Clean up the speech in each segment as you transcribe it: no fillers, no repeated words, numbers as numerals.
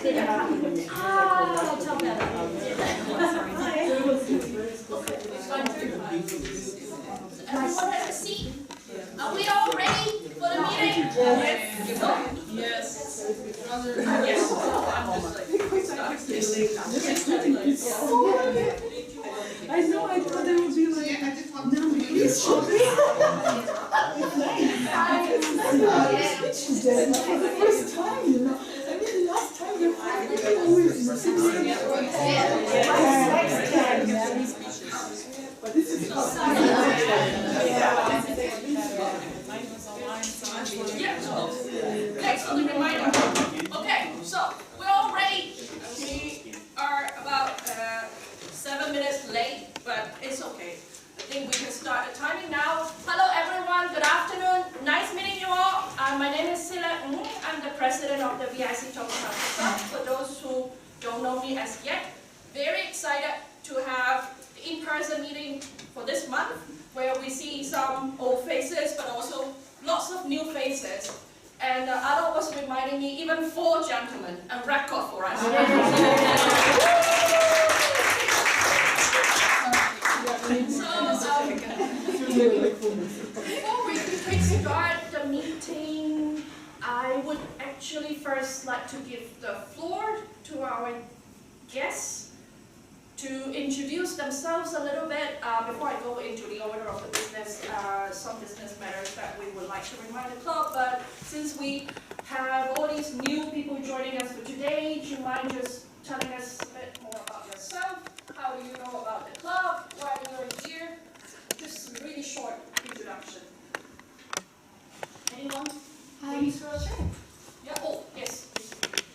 tell me that. Everyone have a seat? Are we all ready for the meeting? Yes. I know, I thought it would be like, no, please show me. For the first time, you know. I mean, last time they were always 16. But this is Thanks for the reminder. Okay, so we're all ready. We are about 7 minutes late, but it's okay. I think we can start the timing now. Hello everyone, good afternoon. Nice meeting you all. My name is Sila Ng. I'm the president of the VIC TM Club. For those who don't know me as yet, very excited to have the in-person meeting for this month, where we see some old faces, but also lots of new faces. And Ado was reminding me, even 4 gentlemen, a record for us. Before we start the meeting, I would actually first like to give the floor to our guests to introduce themselves a little bit before I go into the order of the business, some business matters that we would like to remind the club. But since we have all these new people joining us for today, do you mind just telling us a bit more about yourself? How do you know about the club? Why you're here? Just a really short introduction. Anyone? Please, yeah. Oh, yes.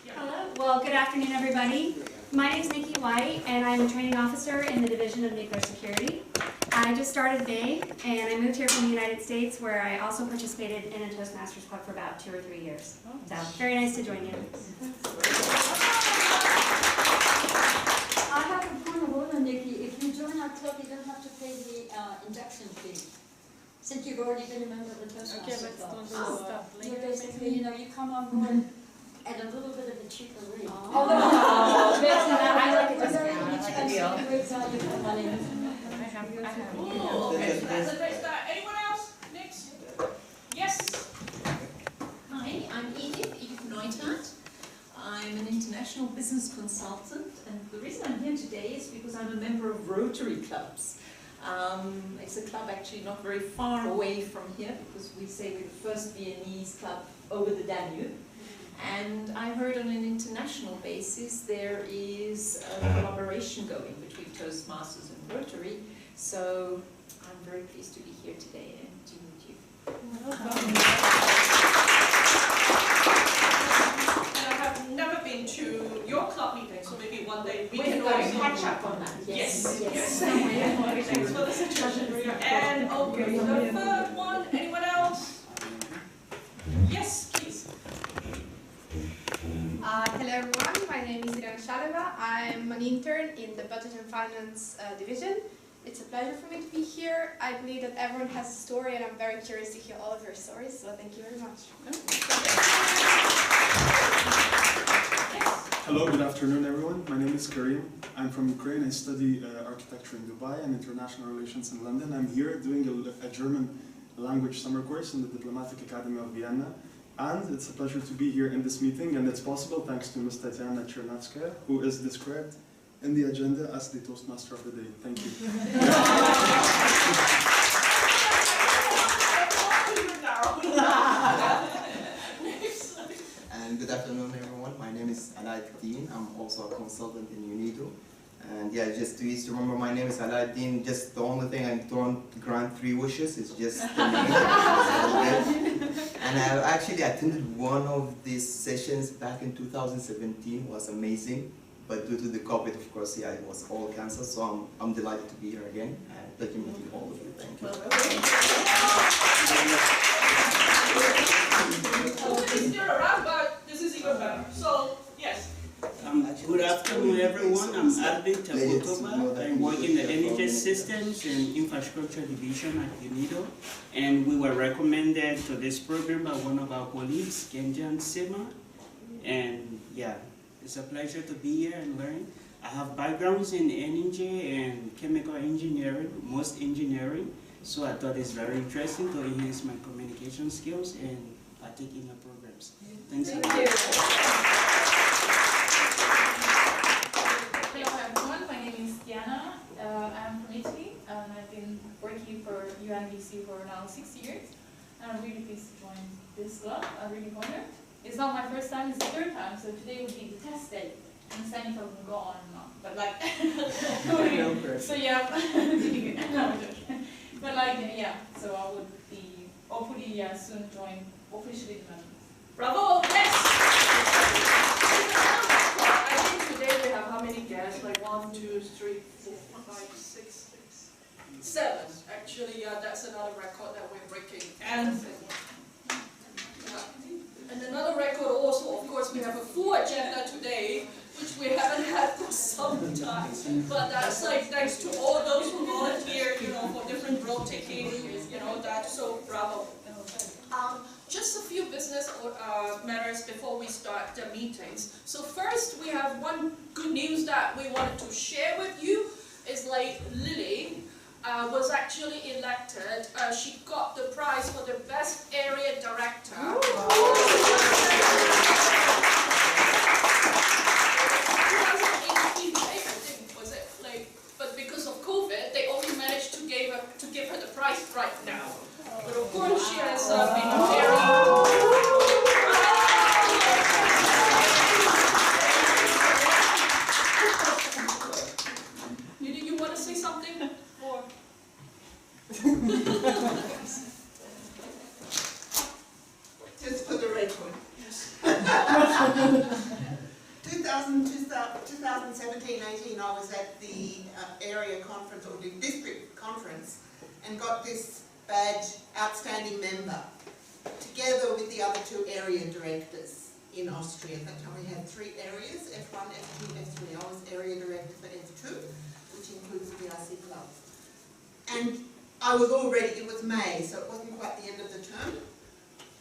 Yeah. Hello. Well, good afternoon, everybody. My name is Nikki White, and I'm a training officer in the Division of Nuclear Security. I just started May, and I moved here from the United States, where I also participated in a Toastmasters Club for about 2 or 3 years. So, very nice to join you. I have a point of order, Nikki. If you join our club, you don't have to pay the induction fee. Since you've already been a member of the Toastmasters Club. You basically, you know, you come on board at a little bit of a cheaper rate. I like it just Okay, so that's a great start. Anyone else? Next? Yes? Hi, I'm Edith Neuthardt. I'm an international business consultant, and the reason I'm here today is because I'm a member of Rotary Clubs. It's a club actually not very far away from here, because we say we're the first Viennese club over the Danube. And I heard on an international basis there is a collaboration going between Toastmasters and Rotary. So I'm very pleased to be here today and to meet you. And I have never been to your club meeting, so maybe one day we can We're going always to catch up on that. Yes. Thanks for the suggestion. And okay, the third one, anyone else? Yes, please. Hello everyone, my name is Irene Shaleva. I'm an intern in the Budget and Finance division. It's a pleasure for me to be here. I believe that everyone has a story, and I'm very curious to hear all of your stories, so thank you very much. Hello, good afternoon everyone. My name is Karim. I'm from Ukraine. I study architecture in Dubai and international relations in London. I'm here doing a German language summer course in the Diplomatic Academy of Vienna. And it's a pleasure to be here in this meeting, and it's possible thanks to Ms. Tatiana Chernatskaya, who is described in the agenda as the Toastmaster of the day. Thank you. And good afternoon everyone, my name is Alaaddin. I'm also a consultant in UNIDO. And yeah, just to remember, my name is Alaaddin. Just the only thing I don't grant 3 wishes is just the name. And I actually attended one of these sessions back in 2017. It was amazing. But due to the COVID, of course, yeah, it was all cancelled. So I'm delighted to be here again. And pleasure meeting all of you. Thank you. It's still around, but this is even better. So, yes. Good afternoon, everyone. I'm Alvin Tabukova. I'm working the NHS Systems and Infrastructure Division at UNIDO. And we were recommended to this program by one of our colleagues, Genjan Sima. And yeah, It's a pleasure to be here and learn. I have backgrounds in energy and chemical engineering, most engineering, so I thought it's very interesting to enhance my communication skills and partake in your programs. Thanks. Thank you. Hello everyone, my name is Diana. I'm from Italy and I've been working for UNVC for now 6 years. And I'm really pleased to join this club. I'm really honored. It's not my first time, it's the third time, so today will be the test day. And Sunny will go on and on. But like, so yeah, no, I'm joking. But like, yeah, so I would be hopefully soon join officially the members. Bravo, yes! I think today we have how many guests? Like 1, 2, 3, 4, 5, 6, 7. Actually, that's another record that we're breaking. And another record also, of course, we have a full agenda today, which we haven't had for some time. But that's like thanks to all those who volunteered, for different road taking, that's so bravo. Just a few business matters before we start the meetings. So first, we have one good news that we wanted to share with you. Is like Lily was actually elected. She got the prize for the best area director. 2018, I think, was it? But because of COVID, they only managed to give her the prize right now. But of course, she has been very. You want to say something? Or? Just for the record. 2017-18, I was at the area conference or the district conference and got this badge, outstanding member, together with the other 2 area directors in Austria. At that time we had 3 areas, F1, F2, F3. I was area director for F2, which includes the VIC Club. And I was already, it was May, so it wasn't quite the end of the term.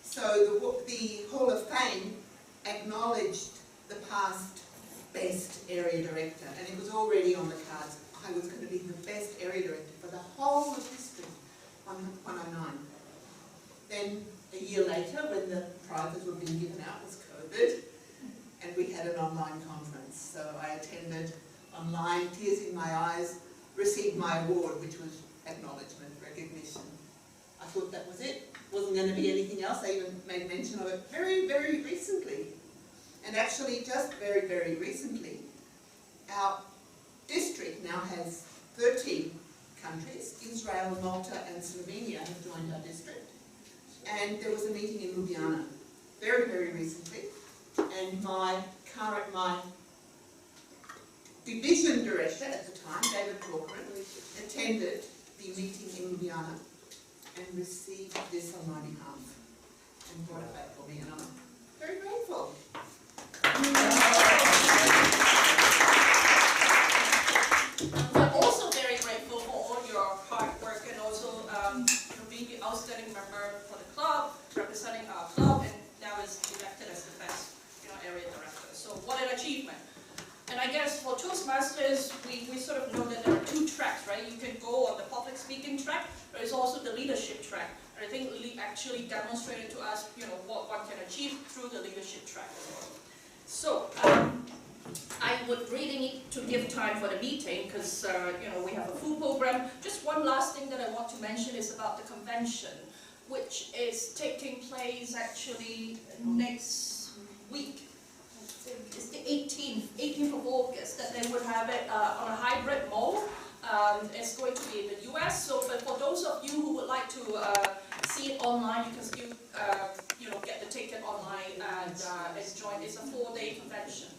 So the Hall of Fame acknowledged the past best area director, and it was already on the cards. I was going to be the best area director for the whole of District 109. Then a year later, when the prizes were being given out, was COVID, and we had an online conference. So I attended online, tears in my eyes, received my award, which was acknowledgement, recognition. I thought that was it. Wasn't going to be anything else. I even made mention of it very, very recently. And actually, just very, very recently, our district now has 13 countries. Israel, Malta and Slovenia have joined our district. And there was a meeting in Ljubljana very, very recently. And my division director at the time, David Corcoran, attended the meeting in Ljubljana and received this on my behalf and brought it back for me, and I'm very grateful. I'm also very grateful for all your hard work and also being the outstanding member for the club, representing our club, and now is elected as the best area director. So what an achievement. And I guess for Toastmasters, we sort of know that there are 2 tracks, right? You can go on the public speaking track, but there's also the leadership track. And I think Lily actually demonstrated to us, what one can achieve through the leadership track as well. So, I would really need to give time for the meeting because, we have a full program. Just one last thing that I want to mention is about the convention, which is taking place actually next week. It's the 18th of August, that they would have it on a hybrid mode. It's going to be in the US, so but for those of you who would like to see it online, you can still get the ticket online and join. It's a 4-day convention.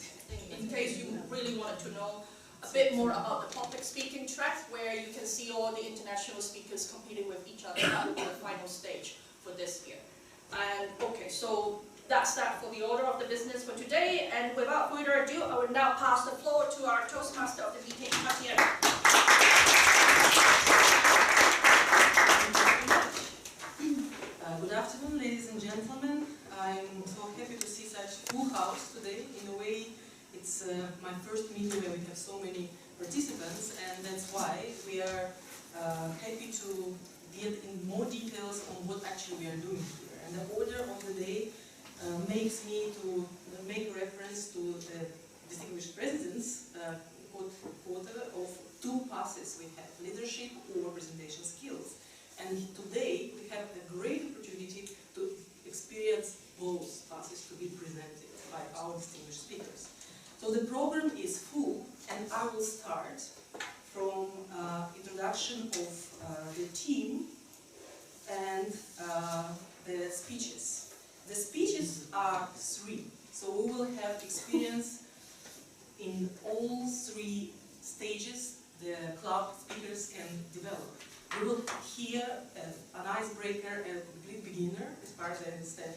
In case you really wanted to know a bit more about the public speaking track, where you can see all the international speakers competing with each other. That will be the final stage for this year. And okay, so that's that for the order of the business for today. And without further ado, I will now pass the floor to our Toastmaster of the meeting, Tatiana. Good afternoon, ladies and gentlemen. I'm so happy to see such full house today. In a way, It's my first meeting where we have so many participants, and that's why we are happy to get in more details on what actually we are doing here. And the order of the day makes me to make reference to the distinguished president's quota of two passes we have, leadership or presentation skills. And today we have a great opportunity to experience both passes to be presented by our distinguished speakers. So the program is full, and I will start from introduction of the team and the speeches. The speeches are three, so we will have experience in all three stages the club speakers can develop. We will hear an icebreaker, a complete beginner, as far as I understand,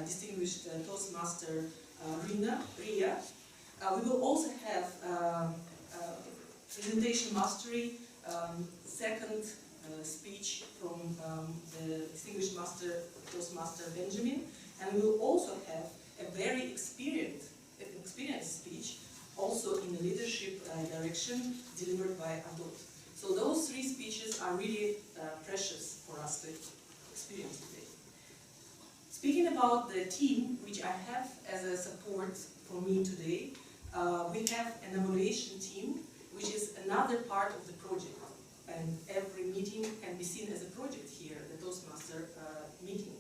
distinguished Toastmaster Ria. We will also have presentation mastery, second speech from the distinguished Toastmaster Benjamin, and we will also have a very experienced speech, also in the leadership direction, delivered by Adot. So those three speeches are really precious for us to experience today. Speaking about the team, which I have as a support for me today, we have an evaluation team, which is another part of the project. And every meeting can be seen as a project here, the Toastmaster meeting.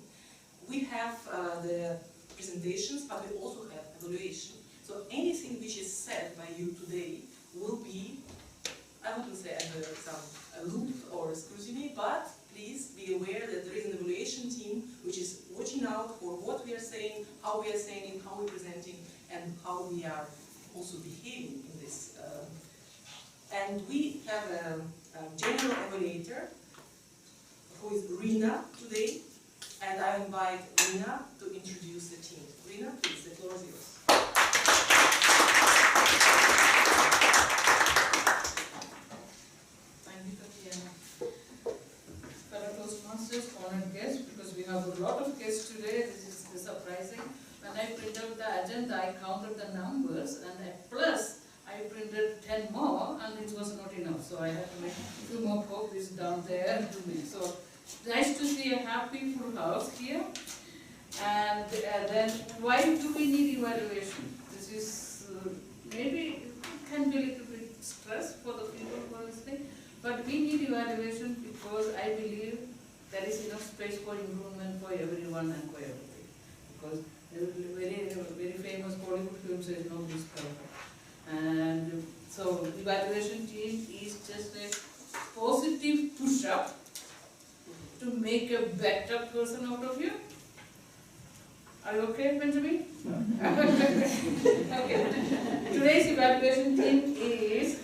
We have the presentations, but we also have evaluation. So anything which is said by you today will be, I wouldn't say a loop or a scrutiny, but please be aware that there is an evaluation team which is watching out for what we are saying, how we are saying it, how we are presenting, and how we are also behaving in this. And we have a general evaluator who is Rina today, and I invite Rina to introduce the team. Rina, please, the floor is yours. Thank you, Tatiana. Fellow Toastmasters, honored guests, because we have a lot of guests today, this is surprising. When I printed out the agenda, I counted the numbers, and plus I printed 10 more, and it was not enough, so I had to make 2 more copies down there to me. So nice to see a happy full house here. And then, why do we need evaluation? This is maybe it can be a little bit stress for the people who are listening, but we need evaluation because I believe there is enough space for improvement for everyone and for everything. Because very famous Hollywood film says nobody is perfect. And so evaluation team is just a positive push-up to make a better person out of you. Are you okay, Benjamin? Okay. Today's evaluation team is,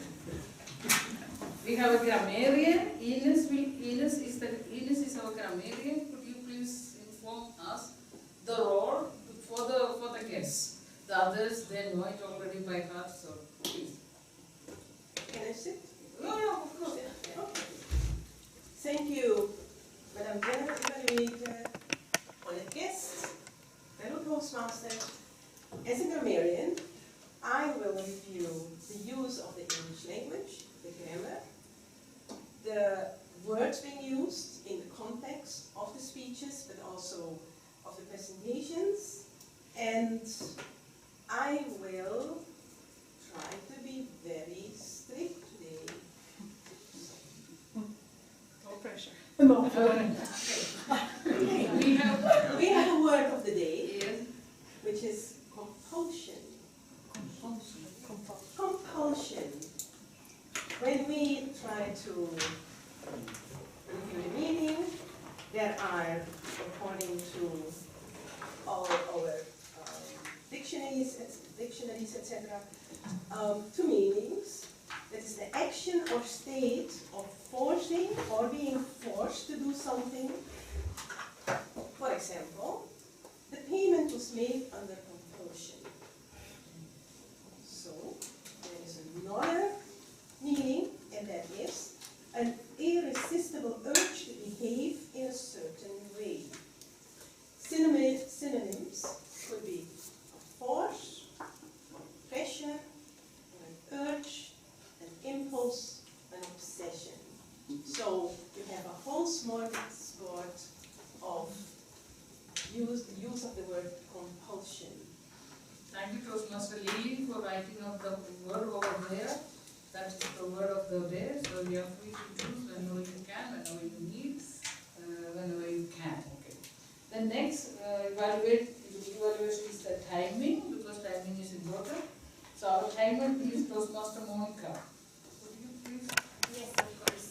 we have a grammarian. Ines is our grammarian. Could you please inform us the role for the guests? The others, they know it already by heart, so please. Can I sit? Oh, yeah, of course. Yeah. Okay. Thank you, Madam General Evaluator, honored guests, fellow Toastmasters. As a grammarian, I will review the use of the English language, the grammar, the words being used in the context of the speeches, but also of the presentations, and I will try to be very strict today. No pressure. No. We have a word of the day, Yes. which is compulsion. Compulsion. Compulsion. When we try to review the meaning, there are, according to all our dictionaries, etc., 2 meanings. That is the action or state of forcing or being forced to do something. For example, the payment was made under compulsion. So, there is another meaning, and that is an irresistible urge to behave in a certain way. Synonyms could be force, pressure, thank you Toastmaster Lee for writing of the word over there. That is the word of the day, so you are free to choose whenever you can, whenever you need, whenever you can. Okay. The next evaluation is the timing, because timing is important. So our timer is Toastmaster Monica. Would you please? Yes, of course.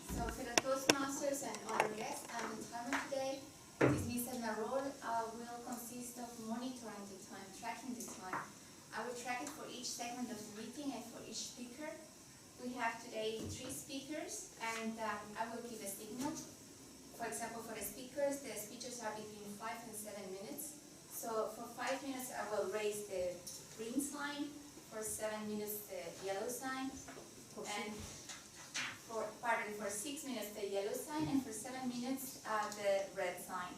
So for the Toastmasters and other guests, I'm the timer today. This means that my role will consist of monitoring the time, tracking the time. I will track it for each segment of the meeting and for each speaker. We have today 3 speakers, and I will give a signal. For example, for the speakers, the speeches are between 5 and 7 minutes. So for 5 minutes, I will raise the green sign. For 7 minutes, the yellow sign. And for 6 minutes, the yellow sign, and for 7 minutes, the red sign.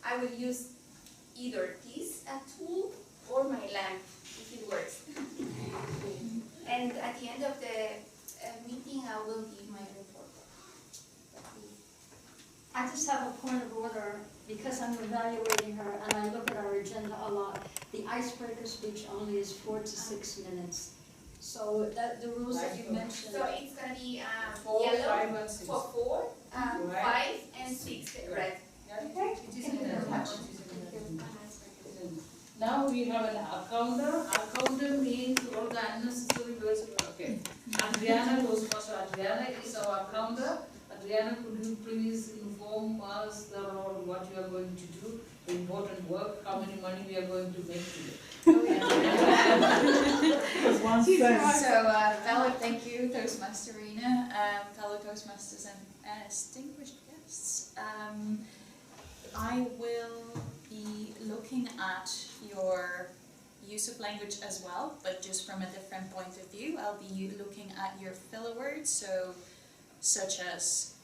I will use either this tool or my lamp, if it works. And at the end of the meeting, I will give my report. I just have a point of order, because I'm evaluating her and I look at our agenda a lot. The icebreaker speech only is 4 to 6 minutes. So that, the rules that you mentioned. So it's going to be 4, yellow 5, and 6. for 4, 5, and 6 red. Okay. It is in the Now we have an accountant. Accountant means all the unnecessary words. Okay. Adriana, Toastmaster Adriana is our accountant. Adriana, could you please inform us about what you are going to do, the important work, how many money we are going to make today? Fellow, thank you, Toastmaster Rena, fellow Toastmasters and distinguished guests. I will be looking at your use of language as well, but just from a different point of view. I'll be looking at your filler words, so such as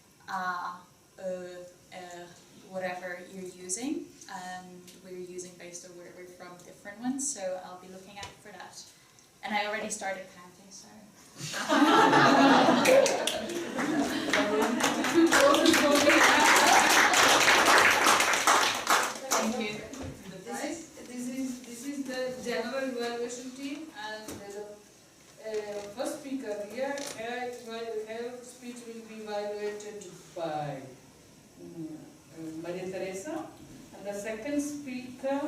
whatever you're using, and we're using based on where we're from different ones, so I'll be looking out for that. And I already started counting, so. Thank you. This is the general evaluation team, and the first speaker here, her speech will be evaluated by Maria Teresa, and the second speaker,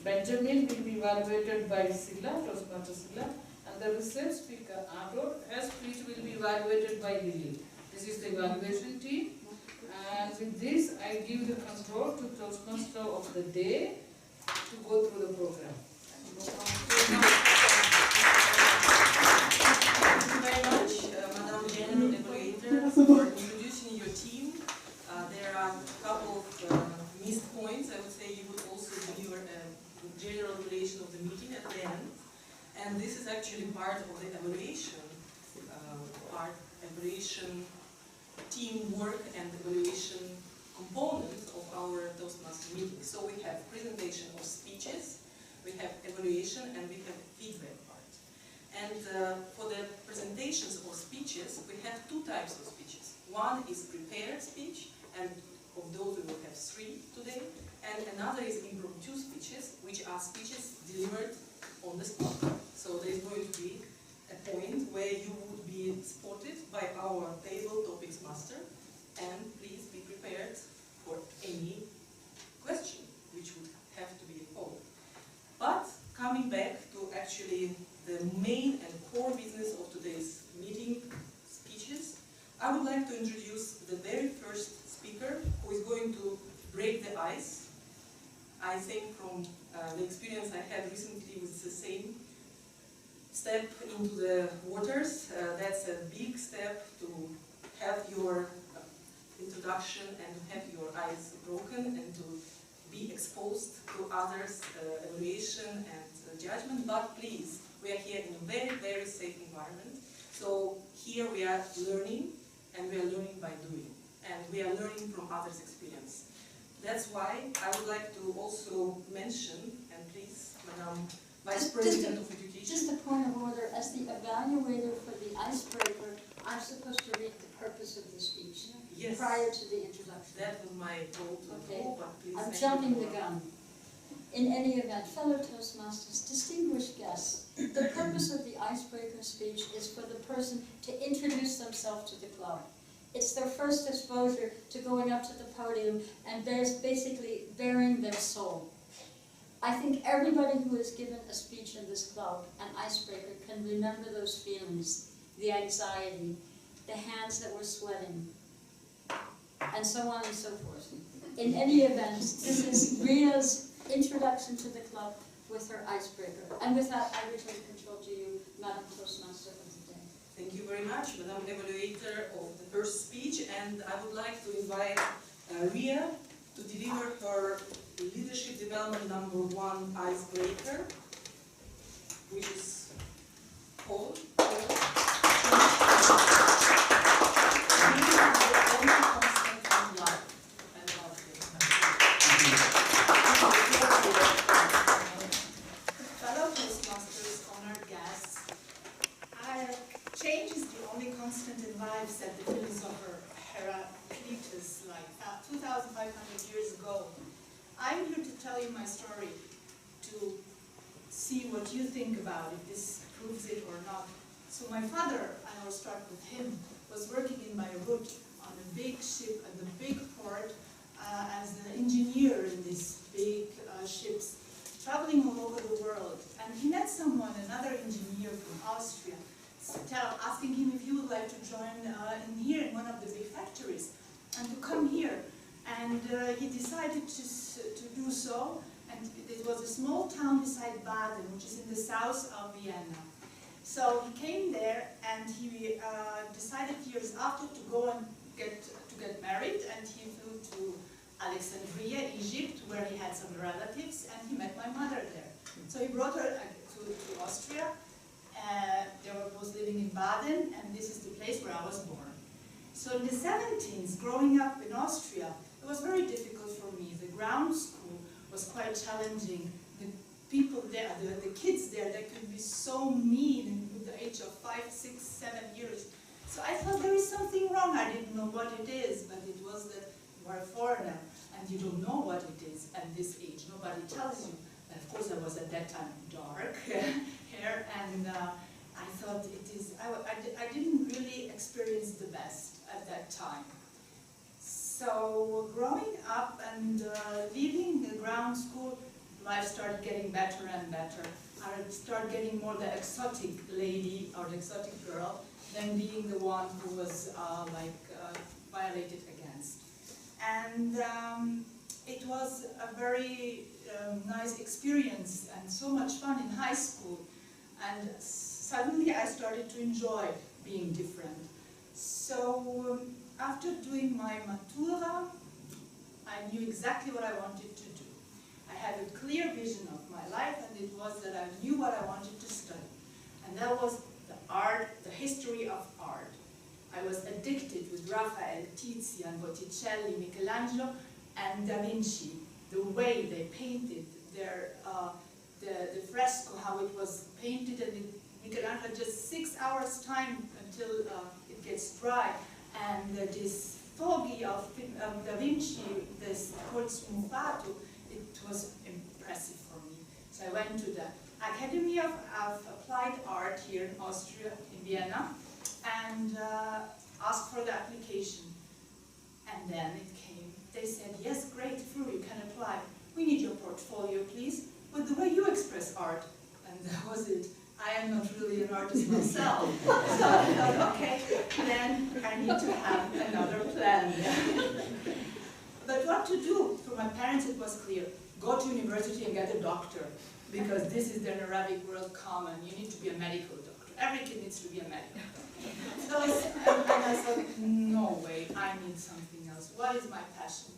Benjamin, will be evaluated by Silla, Toastmaster Silla, and the research speaker, Arthur, her speech will be evaluated by Lily. This is the evaluation team, and with this, I give the control to Toastmaster of the day to go through the program. Thank you very much, Madam General Evaluator, for introducing your team. There are a couple of missed points. I would say you would also deliver a general evaluation of the meeting at the end. And this is actually part of the evaluation, evaluation teamwork and evaluation component of our Toastmaster meeting. So we have presentation of speeches, we have evaluation, and we have feedback part. And for the presentations or speeches, we have 2 types of speeches. One is prepared speech, and of those we will have 3 today. And another is impromptu speeches, which are speeches delivered on the spot. So there is going to be a point where you would be spotted by our table topics master, and please be prepared for any question which would have to be posed. But coming back to actually the main and core business of today's meeting, speeches, I would like to introduce the very first speaker who is going to break the ice. I think from the experience I had recently with the same step into the waters, that's a big step to have your introduction and to have your ice broken and to be exposed to others' evaluation and judgment. But please, we are here in a very, very safe environment. So here we are learning, and we are learning by doing, and we are learning from others' experience. That's why I would like to also mention, and please, Madam Vice President of Education. Just a point of order, as the evaluator for the icebreaker, I'm supposed to read the purpose of the speech Yes. prior to the introduction. That was my goal to Okay. go, but please. I'm jumping the gun. In any event, fellow Toastmasters, distinguished guests, the purpose of the icebreaker speech is for the person to introduce themselves to the club. It's their first exposure to going up to the podium and there's basically bearing their soul. I think everybody who has given a speech in this club, an icebreaker, can remember those feelings, the anxiety, the hands that were sweating, and so on and so forth. In any event, this is Ria's introduction to the club with her icebreaker. And with that, I return control to you, Madam Toastmaster of the day. Thank you very much, Madam Evaluator of the first speech, and I would like to invite Ria to deliver her Leadership Development #1 icebreaker, which is called change is the only constant in life, said the philosopher Heraclitus, like 2,500 years ago. I'm here to tell you my story, to see what you think about it, if this proves it or not. So my father, and I'll start with him, was working in Beirut on a big ship at the big port as an engineer in these big ships, traveling all over the world. And he met someone, another engineer from Austria, asking him if he would like to join in here in one of the big factories and to come here. And he decided to do so, and it was a small town beside Baden, which is in the south of Vienna. So he came there and he decided years after to go and get married, and he flew to Alexandria, Egypt, where he had some relatives, and he met my mother there. So he brought her to Austria. They were both living in Baden, and this is the place where I was born. So in the 70s, growing up in Austria, it was very difficult for me. The ground school was quite challenging. The people there, the kids there, they could be so mean with the age of 5, 6, 7 years. So I thought there is something wrong. I didn't know what it is, but it was that you are a foreigner and you don't know what it is at this age. Nobody tells you. And of course, I was at that time dark hair, and I thought it is. I didn't really experience the best at that time. So growing up and leaving the ground school, life started getting better and better. I started getting more the exotic lady or the exotic girl than being the one who was violated against. And it was a very nice experience and so much fun in high school. And suddenly I started to enjoy being different. So after doing my matura, I knew exactly what I wanted to do. I had a clear vision of my life, and it was that I knew what I wanted to study. And that was the art, the history of art. I was addicted with Raphael, Tizian, Botticelli, Michelangelo, and Da Vinci. The way they painted the fresco, how it was painted, and Michelangelo just 6 hours time until it gets dry. And this foggy of Da Vinci, this called smufato, it was impressive for me. So I went to the Academy of Applied Art here in Austria, in Vienna, and asked for the application. And then it came. They said, yes, great, through, you can apply. We need your portfolio, please, with the way you express art. And that was it. I am not really an artist myself. So I thought, okay, then I need to have another plan. But what to do? For my parents, it was clear. Go to university and get a doctor, because this is the Arabic world common. You need to be a medical doctor. Every kid needs to be a medical doctor. So, and I thought, no way, I need something else. What is my passion?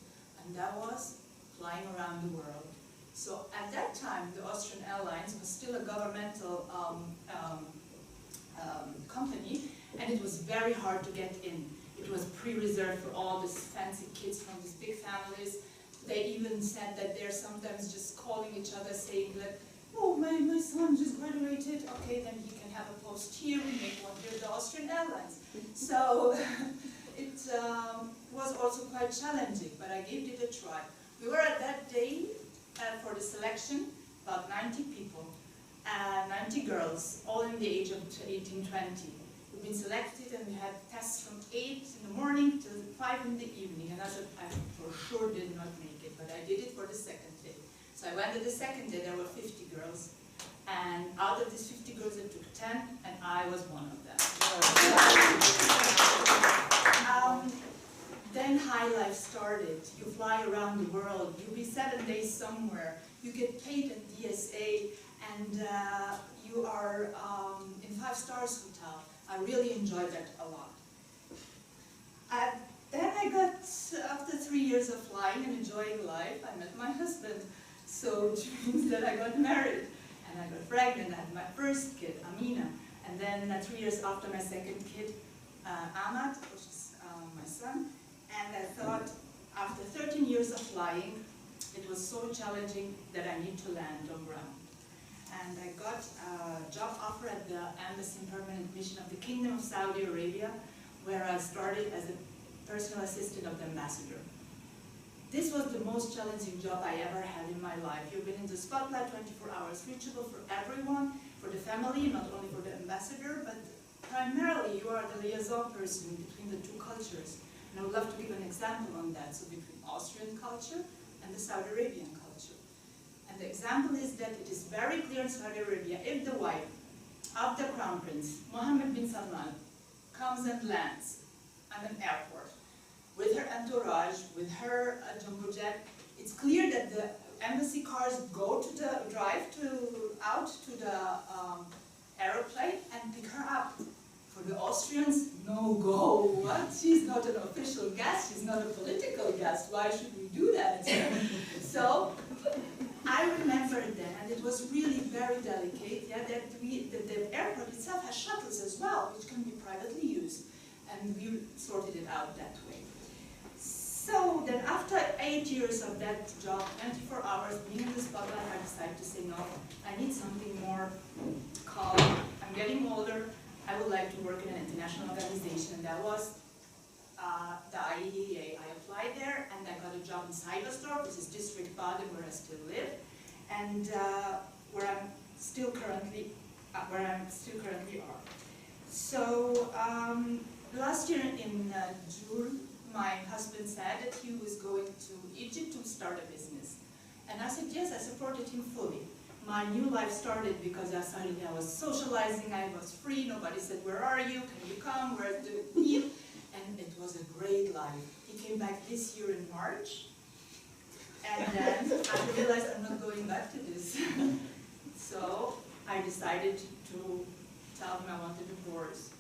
And that was flying around the world. So at that time, the Austrian Airlines was still a governmental company, and it was very hard to get in. It was pre-reserved for all these fancy kids from these big families. They even said that they're sometimes just calling each other saying like, oh, my son just graduated, okay, then he can have a post here, we make one here at the Austrian Airlines. So it was also quite challenging, but I gave it a try. We were at that day for the selection, about 90 people, 90 girls, all in the age of 18, 20. We've been selected and we had tests from 8 in the morning till 5 in the evening, and I for sure did not make it, but I did it for the second day. So I went to the second day, there were 50 girls, and out of these 50 girls I took 10, and I was one of them. Then high life started. You fly around the world, you'll be 7 days somewhere, you get paid at DSA, and you are in 5-star hotel. I really enjoyed that a lot. Then I got, after 3 years of flying and enjoying life, I met my husband. So which means that I got married, and I got pregnant. I had my first kid, Amina. And then 3 years after my second kid, Ahmad, which is my son. And I thought, after 13 years of flying, it was so challenging that I need to land on ground. And I got a job offer at the Embassy and Permanent Mission of the Kingdom of Saudi Arabia, where I started as a personal assistant of the ambassador. This was the most challenging job I ever had in my life. You've been in the spotlight 24 hours, reachable for everyone, for the family, not only for the ambassador, but primarily you are the liaison person between the two cultures. And I would love to give an example on that, so between Austrian culture and the Saudi Arabian culture. And the example is that it is very clear in Saudi Arabia, if the wife of the Crown Prince, Mohammed bin Salman, comes and lands at an airport with her entourage, with her jumbo jet, it's clear that the embassy cars go to the out to the aeroplane and pick her up. For the Austrians, no go. What? She's not an official guest. She's not a political guest. Why should we do that? So I remembered then, and it was really very delicate, yeah, that the airport itself has shuttles as well, which can be privately used. And we sorted it out that way. So then after 8 years of that job, 24 hours, being in the spotlight, I decided to say, no, I need something more calm. I'm getting older. I would like to work in an international organization, and that was the IEEA. I applied there, and I got a job in Cyberstorp, which is District Baden, where I still live, and where I'm still currently are. So last year in June, my husband said that he was going to Egypt to start a business, and I said yes. I supported him fully. My new life started because I was socializing, I was free, nobody said, where are you, can you come, where's the meal? And it was a great life. He came back this year in March, and then I realized I'm not going back to this. So I decided to tell him I want a divorce,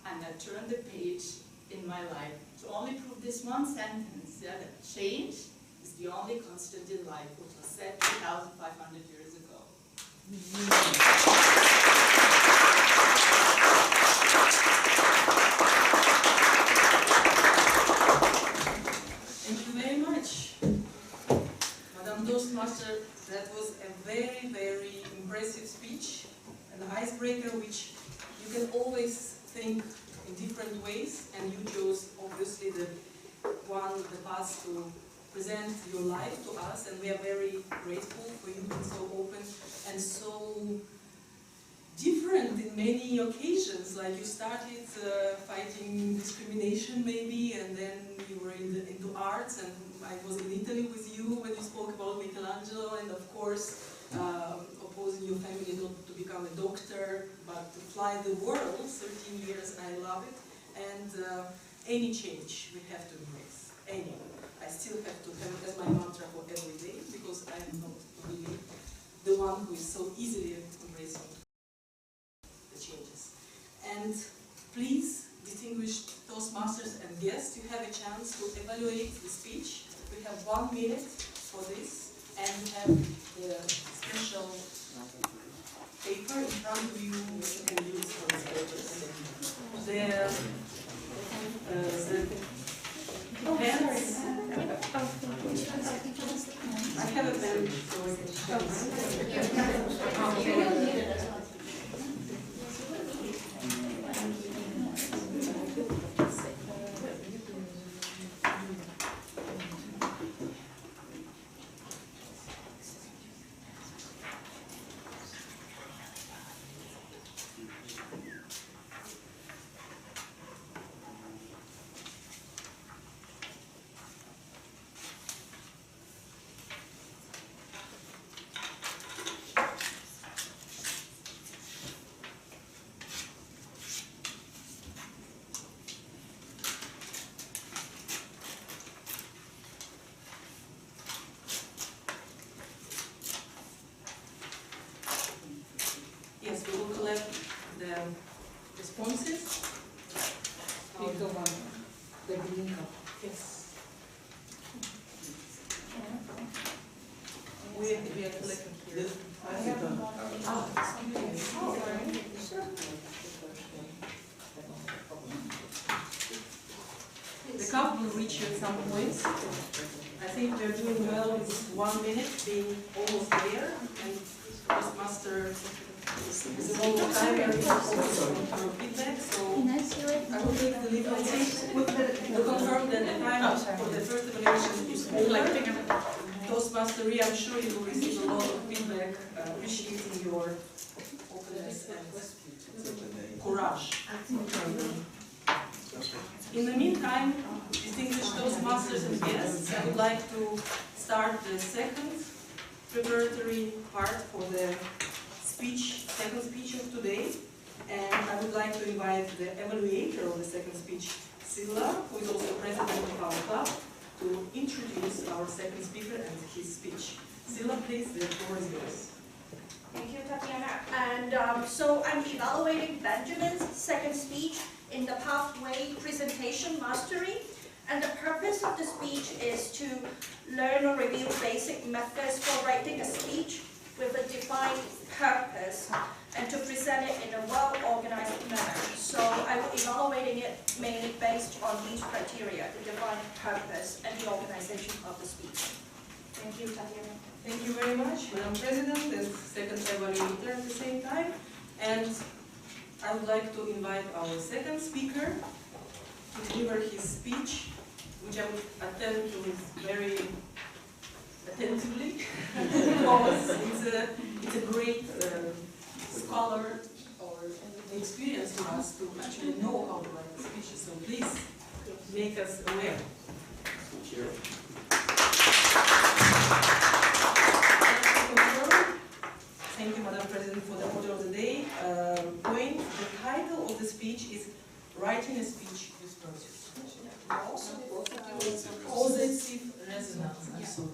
and I turned the page in my life to only prove this one sentence, that change is the only constant in life, which was said 2,500 years ago. Thank you very much, Madam Toastmaster. That was a very, very impressive speech, an icebreaker which you can always think in different ways, and you chose obviously the path to present your life to us, and we are very grateful for you being so open and so different in many occasions. Like you started fighting discrimination maybe, and then you were into arts, and I was in Italy with you when you spoke about Michelangelo, and of course opposing your family not to become a doctor, but to fly the world, 13 years, I love it. And any change we have to embrace, any. I still have to have it as my mantra for every day, because I am not really the one who is so easily embracing the changes. And please, distinguished Toastmasters and guests, you have a chance to evaluate the speech. We have 1 minute for this, and we have the special paper in front of you, which you can use for this purpose. The pens. I have a pen, so I can We are collecting here. The cup will reach you at some point. I think we are doing well with 1 minute, being almost there, and Toastmaster is a long time and we have also some feedback, so I will take the liberty to confirm that the time for the first evaluation is over. Toastmaster, I'm sure you will receive a lot of feedback, appreciating your openness and courage. In the meantime, distinguished Toastmasters and guests, I would like to start the second preparatory part for the second speech of today. And I would like to invite the evaluator of the second speech, Sila, who is also president of our club, to introduce our second speaker and his speech. Sila, please, the floor is yours. Thank you, Tatiana. And so I'm evaluating Benjamin's second speech in the pathway presentation mastery. And the purpose of the speech is to learn or review basic methods for writing a speech with a defined purpose and to present it in a well-organized manner. So I will be evaluating it mainly based on these criteria, the defined purpose and the organization of the speech. Thank you, Tatiana. Thank you very much, Madam President and second evaluator at the same time. And I would like to invite our second speaker to deliver his speech, which I will attend to very attentively, because it's a great scholar or experience for us to actually know how to write speeches. So please make us aware. Sure. Thank you, Madam President, for the order of the day. Point. The title of the speech is Writing a Speech with Purpose. Positive resonance. I'm sorry.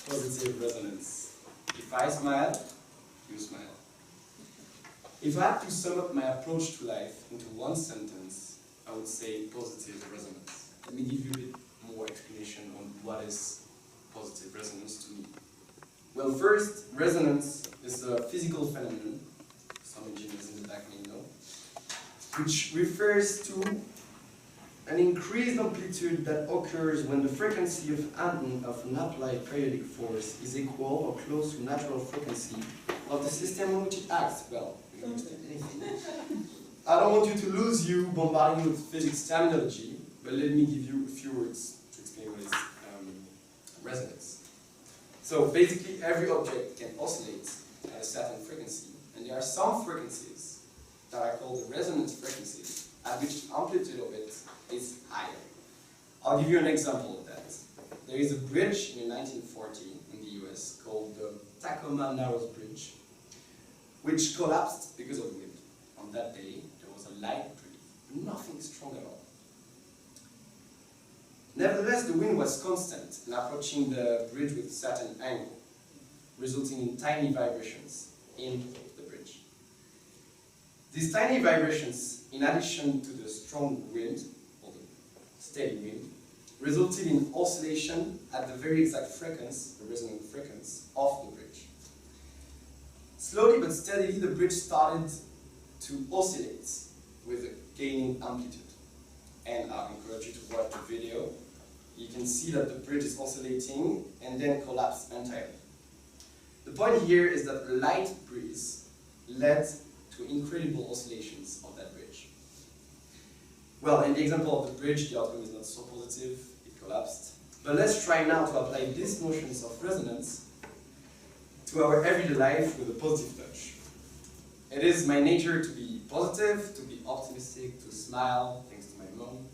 Positive resonance. If I smile, you smile. If I had to sum up my approach to life into one sentence, I would say positive resonance. Let me give you a bit more explanation on what is positive resonance to me. Well, first, resonance is a physical phenomenon, some engineers in the back may know, which refers to an increased amplitude that occurs when the frequency of an applied periodic force is equal or close to natural frequency of the system on which it acts. Well, we don't understand anything. I don't want you to lose you bombarding with physics terminology, but let me give you a few words to explain what is resonance. So basically every object can oscillate at a certain frequency, and there are some frequencies that are called the resonance frequencies, at which the amplitude of it is higher. I'll give you an example of that. There is a bridge in 1940 in the US called the Tacoma Narrows Bridge, which collapsed because of wind. On that day, there was a light breeze, nothing strong at all. Nevertheless, the wind was constant and approaching the bridge with a certain angle, resulting in tiny vibrations in the bridge. These tiny vibrations, in addition to the strong wind, or the steady wind, resulted in oscillation at the very exact frequency, the resonant frequency, of the bridge. Slowly but steadily, the bridge started to oscillate with a gaining amplitude. And I encourage you to watch the video. You can see that the bridge is oscillating and then collapsed entirely. The point here is that a light breeze led to incredible oscillations of that bridge. Well, in the example of the bridge, the outcome is not so positive, it collapsed. But let's try now to apply these notions of resonance to our everyday life with a positive touch. It is my nature to be positive, to be optimistic, to smile, thanks to my mom.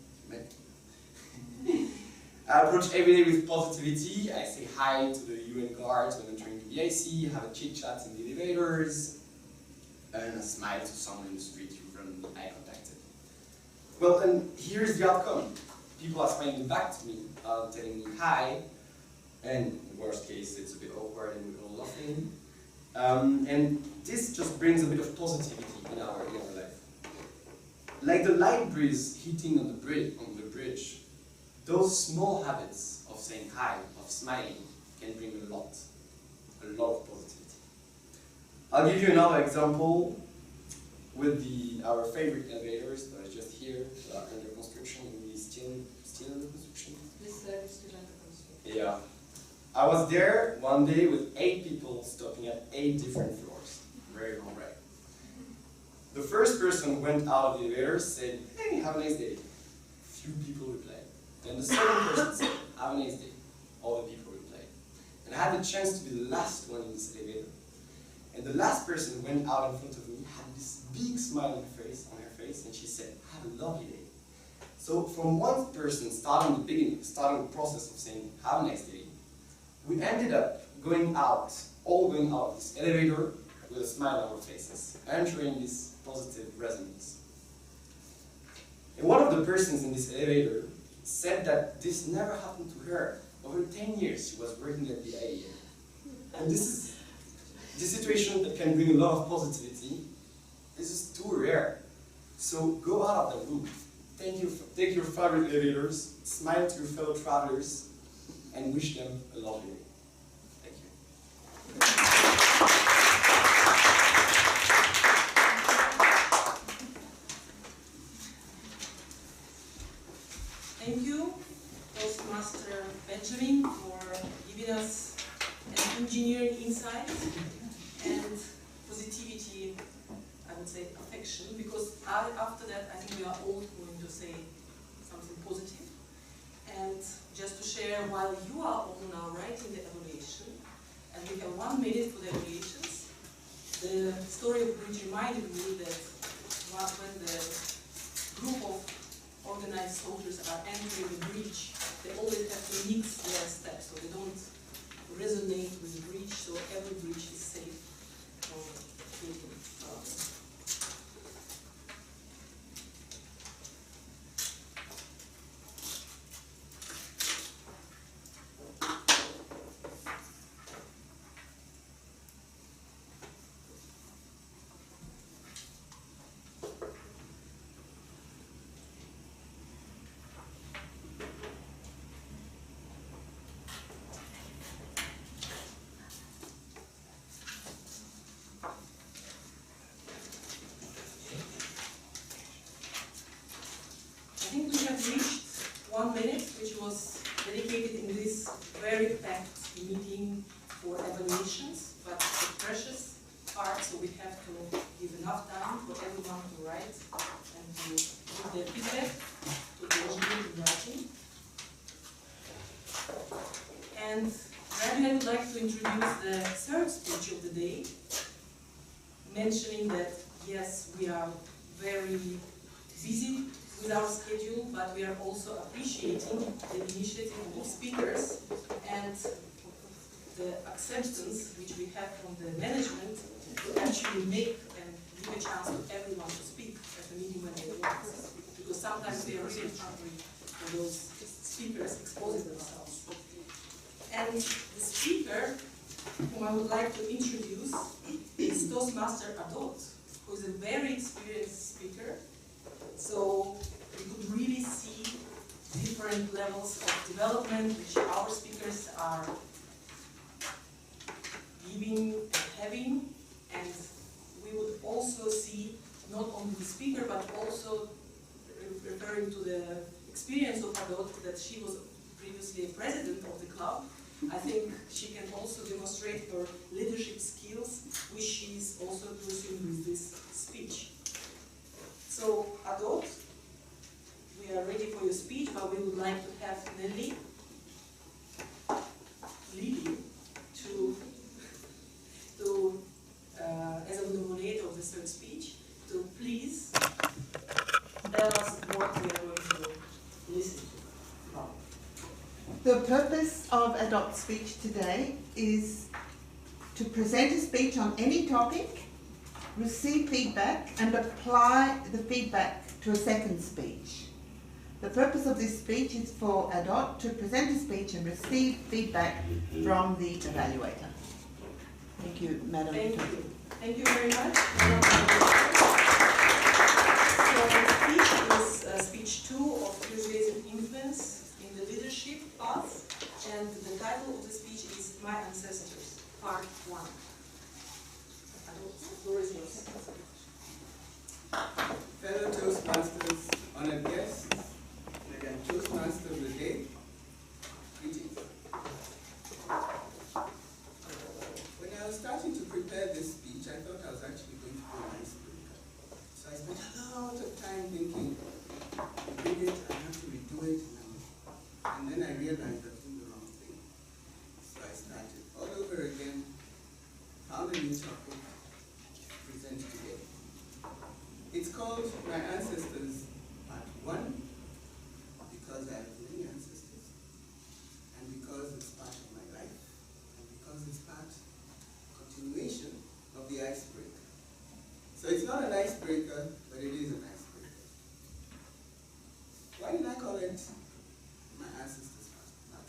I approach every day with positivity. I say hi to the UN guards when entering the VIC, have a chit-chat in the elevators, and I smile to someone in the street who run eye contact. Well, and here's the outcome. People are smiling back to me, telling me hi, and in the worst case, it's a bit awkward and we're all laughing. And this just brings a bit of positivity in our life. Like the light breeze hitting on the bridge, those small habits of saying hi, of smiling, can bring a lot of positivity. I'll give you another example with our favorite elevators that are just here, that are under construction, maybe still under construction. This service is under construction. Yeah. I was there one day with 8 people stopping at 8 different floors. Very long ride. The first person who went out of the elevator said, "Hey, have a nice day." Few people replied. Then the second person said, "Have a nice day." All the people replied. And I had the chance to be the last one in this elevator. And the last person who went out in front of me had this big smile on her face, and she said, "Have a lovely day." So from one person starting the process of saying, "Have a nice day," we ended up all going out of this elevator with a smile on our faces, entering this positive resonance. And one of the persons in this elevator said that this never happened to her. Over 10 years she was working at the IAM. And this is the situation that can bring a lot of positivity. This is too rare. So go out of the room. Take your favorite elevators, smile to your fellow travelers, and wish them a lovely day. Thank you. Thank you, Toastmaster Benjamin, for giving us an engineering insight and positivity, I would say affection, because after that I think we are all going to say something positive. And just to share, while you are all now writing the evaluation, and we have 1 minute for the evaluations, the story of bridge reminded me that when the group of organized soldiers are entering the bridge, they always have to mix their steps, so they don't resonate with the bridge, so every bridge is safe from hitting. I think we have reached 1 minute, which was dedicated in this very packed meeting for evaluations, but the precious part, so we have to give enough time for everyone to write and to give their feedback to the engineer in writing. And then I would like to introduce the third speech of the day, mentioning that yes, we are very busy with our schedule, but we are also appreciating the initiative of speakers and the acceptance which we have from the management to actually make and give a chance to everyone to speak at the meeting when they want. Because sometimes we are really hungry for those speakers exposing themselves. And the speaker whom I would like to introduce is Toastmaster Adot, who is a very experienced speaker. So we could really see different levels of development which our speakers are giving and having, and we would also see not only the speaker but also referring to the experience of Adot, that she was previously a president of the club. I think she can also demonstrate her leadership skills, which she is also pursuing with this speech. So, Adot, we are ready for your speech, but we would like to have Lily as a moderator of the third speech, to please tell us what we are going to listen to now. The purpose of Adot's speech today is to present a speech on any topic, receive feedback, and apply the feedback to a second speech. The purpose of this speech is for Adot to present a speech and receive feedback from the evaluator. Thank you, Madam. Thank you. Thank you very much. So the speech fellow Toastmasters, honored guests, Madam Toastmaster of the day, greetings. When I was starting to prepare this speech, I thought I was actually going to do an icebreaker. So I spent a lot of time thinking, I read it, I have to redo it, and then I realized I was doing the wrong thing. So I started all over again, found a new topic, present today. It's called My Ancestors Part 1, because I have many ancestors, and because it's part of my life, and because it's part, continuation of the icebreaker. So it's not an icebreaker, but it is an icebreaker. Why did I call it My Ancestors Part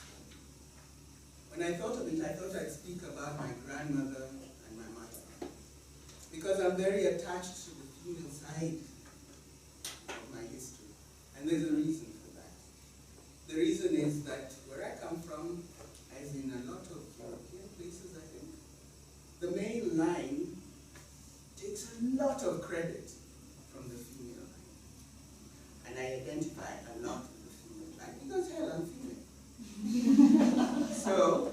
1? When I thought of it, I thought I'd speak about my grandmother and my mother, because I'm very attached to the female side of my history, and there's a reason for that. The reason is that where I come from, as in a lot of European places, I think, the male line takes a lot of credit from the female line. And I identify a lot with the female line because, hell, I'm female. So,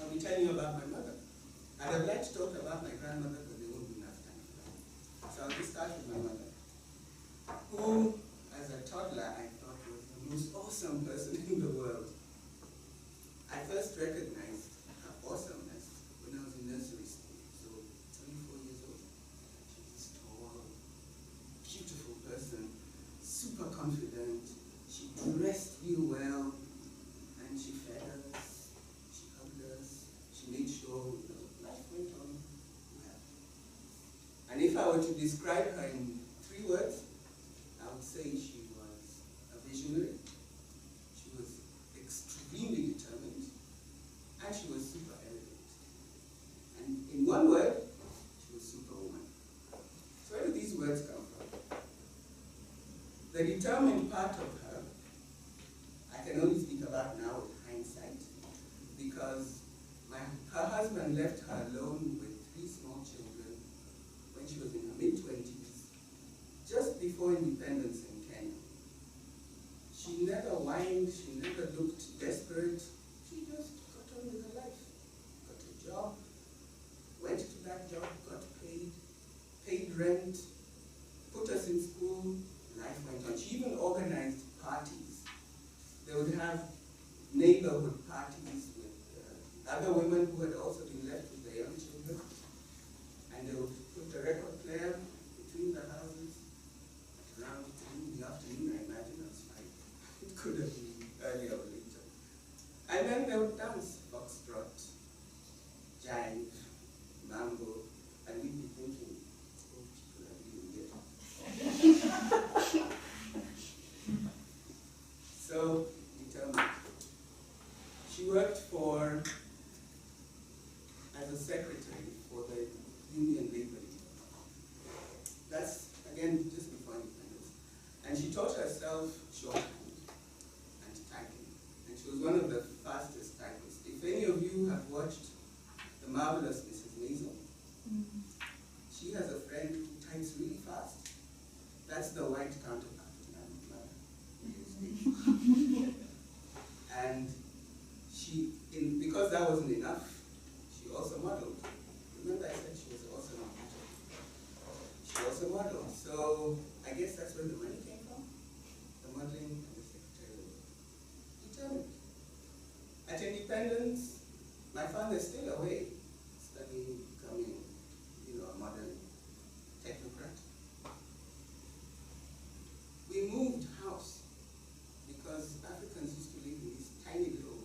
I'll be telling you about my mother. I'd have liked to talk about my grandmother, but there won't be enough time for that. So I'll just start with my mother, who, as a toddler, I thought was the most awesome person in the world. I first recognized her awesomeness when I was in nursery school, so 24 years old. She was this tall, beautiful person, super confident. She dressed real well, and she fed us, she hugged us, she made sure life went on well. And if I were to describe her in 3 words, I would say she was a visionary, she was extremely determined, and she was super elegant. And in 1 word, she was superwoman. So where do these words come from? The determined part of her, I can only speak about now with hindsight, because her husband left her alone with 3 small children when she was in her mid-20s, just before independence in Kenya. She never whined, she never looked desperate, she just got on with her life. Got a job, went to that job, got paid rent, put us in school, life went on. She even organized parties. They would have neighborhood parties with other women who had also been left with their young children, and they would put a record player between the houses around 2 in the afternoon, I imagine. That's fine. It could have been earlier or later. And then they would dance foxtrot, jive, mambo, and we'd be thinking, oh, people are really weird. So, determined. She worked as a secretary for the Union Labor League. That's, again, just before independence. And she taught herself shorthand and typing. And she was one of the fastest typists. If any of you have watched The Marvelous Mrs. Maisel, she has a friend who types really fast. That's the white counterpart of my mother. And because that wasn't enough, she also modeled. Remember I said she was also a model. She also modeled. So I guess that's where the money came from. The modeling and the secretarial work. Determined. At independence, my father's still away, studying, becoming, a modern technocrat. We moved house because Africans used to live in these tiny little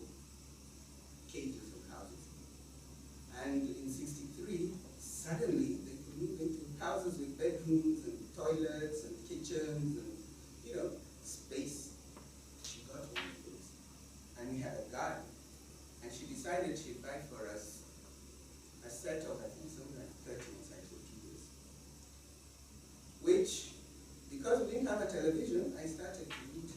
cages of houses. And in '63, suddenly they could move into houses with bedrooms and toilets and kitchens and, space. She got one of those. And we had a garden. And she decided she'd buy for us a set of, I think, something like 30 encyclopedias. Which, because we didn't have a television, I started to read.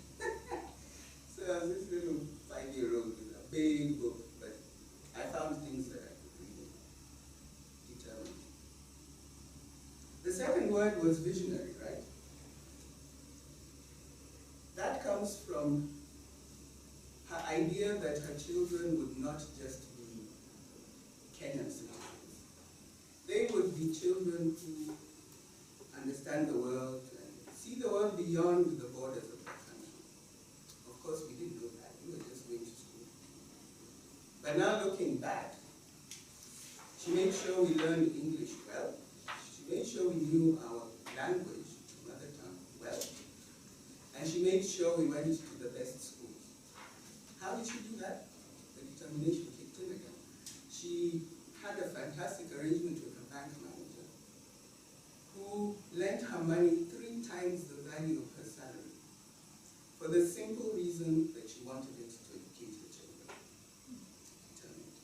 So I was this little 5-year-old with a big book, but I found things that I could read. Determined. The second word word was visionary, right? That comes from her idea that her children would not just be Kenyan citizens. They would be children who understand the world and see the world beyond the borders of the country. Of course, we didn't know that. We were just going to school. But now looking back, she made sure we learned English well. She made sure we knew our language, mother tongue, well. And she made sure we went to the best schools. How did she do that? The determination kicked in again. She had a fantastic arrangement with a bank manager who lent her money 3 times the value of her salary for the simple reason that she wanted it to educate her children. Determined.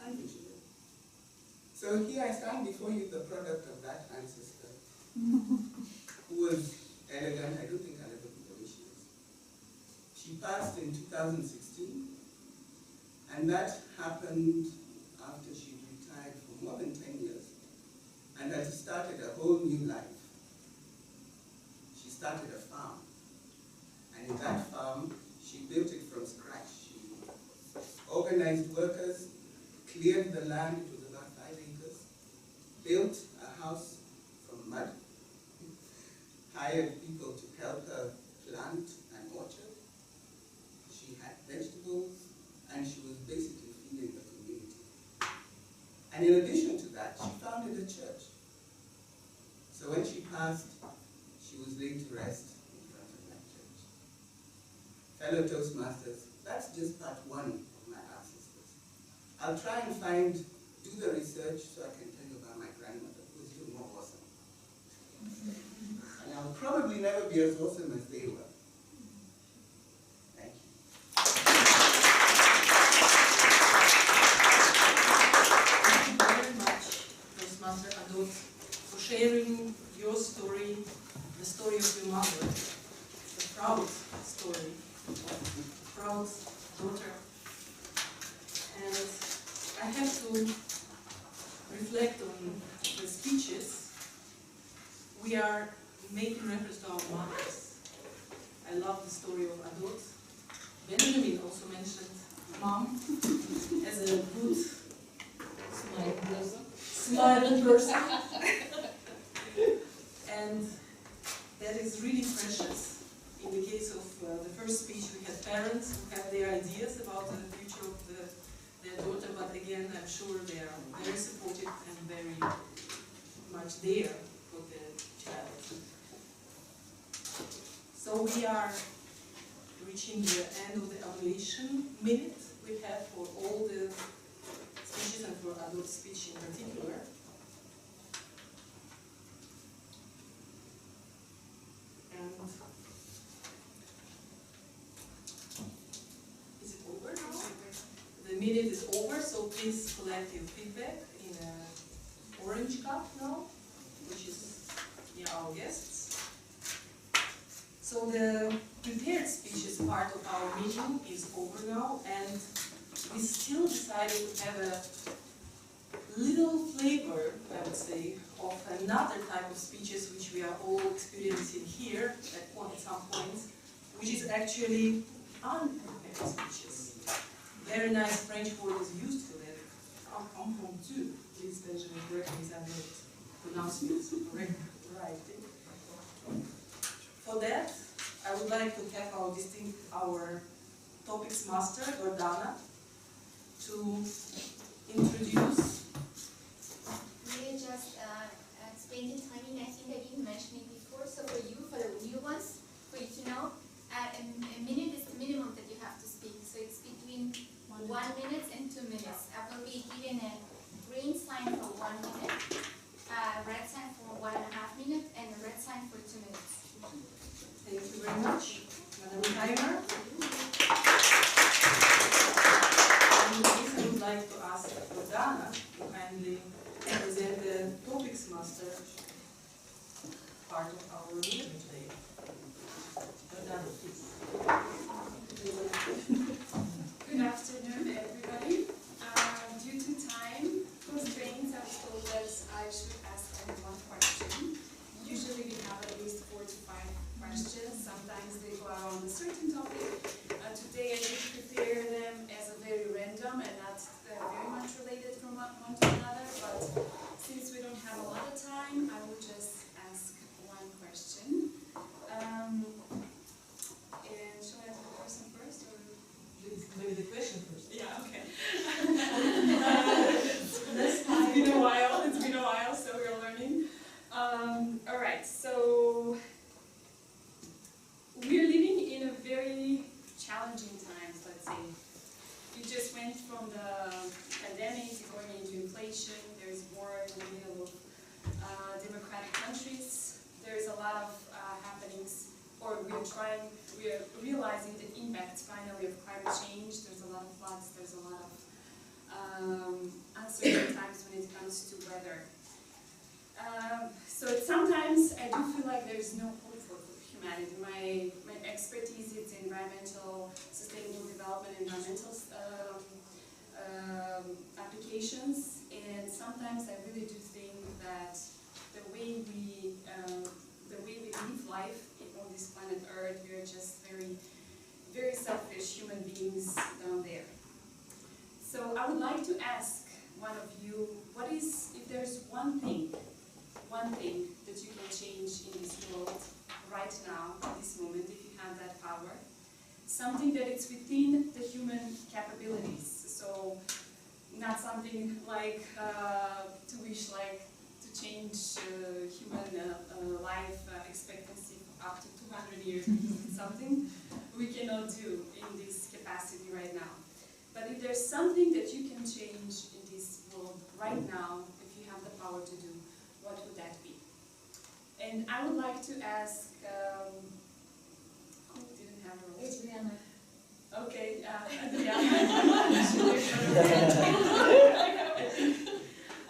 And visionary. So here I stand before you, the product of that ancestor, who was elegant. I don't think I'll ever be the way she is. She passed in 2016, and that happened after she retired for more than 10 years and had started a whole new life. She started a farm, and in that farm, she built it from scratch. She organized workers, cleared the land, it was about 5 acres, built a house from mud, hired people to help her plant an orchard. She had vegetables, and she was basically feeding the community. And in addition to that, she founded a church. So when she passed, she was laid to rest in front of that church. Fellow Toastmasters, that's just part 1 of my ancestors. I'll try and do the research so I can tell you about my grandmother, who was even more awesome. And I'll probably never be as awesome as they were. Thank you. Thank you very much, Toastmaster Adot, for sharing your story, the story of your mother, the proud story of a proud daughter. And I have to reflect on the speeches. We are making reference to our mothers. I love the story of Adot. Benjamin also mentioned mom as a good smiling person. And that is really precious. In the case of the first speech, we had parents who had their ideas about the future of their daughter, but again, I'm sure they are very supportive and very much there for the child. So we are reaching the end of the evaluation minute we have for all the speeches and for Adot's speech in particular. And is it over now? The minute is over, so please collect your feedback in an orange cup now, which is near our guests. So the prepared speeches part of our meeting is over now, and we still decided to have a little flavor, I would say, of another type of speeches which we are all experiencing here at some point, which is actually unprepared speeches. Very nice French word is used for that. Impromptu. Please, Benjamin, correct me if I'm not pronouncing it right. For that, I would like to have our topics master, Gordana, to introduce. We just explain the timing. I think I didn't mention it before. So for the new ones, for you to know, a minute is the minimum that you have to speak. So it's between 1 minute and 2 minutes. I will be given a green sign for 1 minute, a red sign for 1.5 minutes, and a red sign for 2 minutes. Thank you very much, Madam Timer. In this, I would like to ask Gordana to kindly present the topics master part of our meeting today. Gordana, please. Good afternoon, everybody. Due to time constraints, I was told that I should ask only one question. so we're living in a very challenging times, let's say. We just went from the pandemic going into inflation. There's war in the middle of democratic countries. There's a lot of happenings, or we're realizing the impacts finally of climate change. There's a lot of floods, there's a lot of uncertain times when it comes to weather. So sometimes I do feel like there's no hope for humanity. My expertise is environmental, sustainable development, environmental applications, and sometimes I really do think that the way we live life on this planet Earth, we are just very, very selfish human beings down there. So I would like to ask one of you, what is, if there's one thing that you can change in this world right now, at this moment, if you have that power, something that it's within the human capabilities. So not something like to wish like to change human life expectancy up to 200 years, because it's something we cannot do in this capacity right now. But if there's something that you can change in this world right now, if you have the power to do, what would that be? And I would like to ask, who didn't have a role? Adriana. Okay,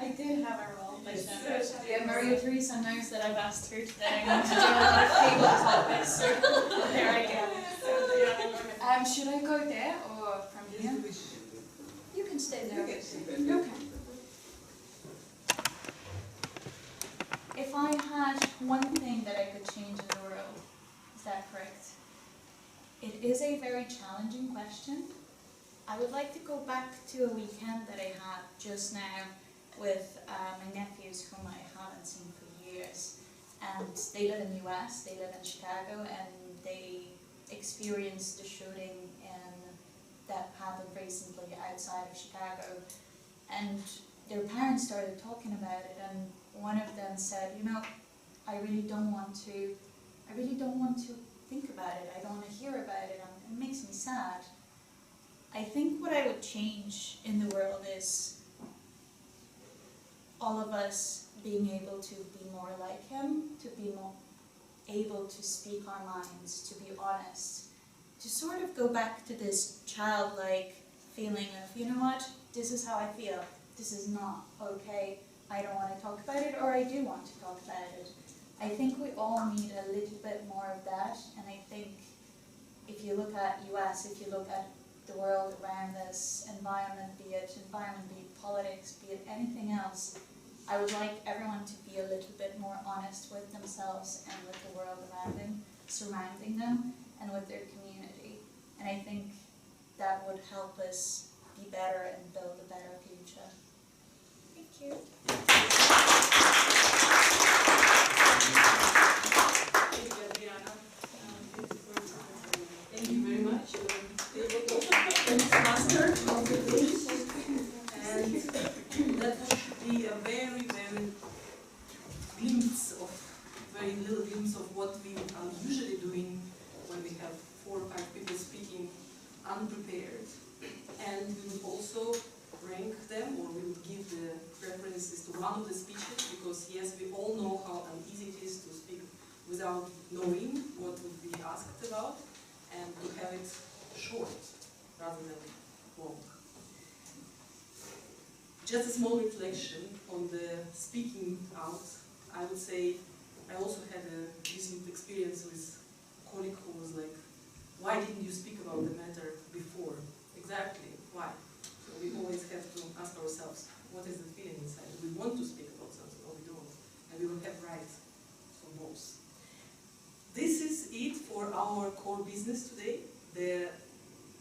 I did have a role, but Yeah, Maria Teresa knows that I've asked her today. I'm going to do a lot of table topics, so there I go. Should I go there or from here? You can stay there. Okay. If I had one thing that I could change in the world, is that correct? It is a very challenging question. I would like to go back to a weekend that I had just now with my nephews whom I haven't seen for years. And they live in the US, they live in Chicago, and they experienced the shooting that happened recently outside of Chicago. And their parents started talking about it, and one of them said, you know, I really don't want to think about it, I don't want to hear about it, and it makes me sad. I think what I would change in the world is all of us being able to be more like him, to be more able to speak our minds, to be honest, to sort of go back to this childlike feeling of, you know what, this is how I feel, this is not okay, I don't want to talk about it, or I do want to talk about it. I think we all need a little bit more of that, and I think if you look at US, if you look at the world around us, environment, be it politics, be it anything else, I would like everyone to be a little bit more honest with themselves and with the world around them, surrounding them, and with their community. And I think that would help us be better and build a better future. Thank you. Thank you very much. Master of the English, and that would be a very, very little glimpse of what we are usually doing when we have 4 or 5 people speaking unprepared. And we would also rank them, or we would give the preferences to one of the speeches, because yes, we all know how uneasy it is to speak without knowing what would be asked about, and to have it short rather than long. Just a small reflection on the speaking out. I would say I also had a recent experience with a colleague who was like, why didn't you speak about the matter before? Exactly, why? So we always have to ask ourselves, what is the feeling inside? Do we want to speak about something or we don't? And we will have rights for both. This is it for our core business today, the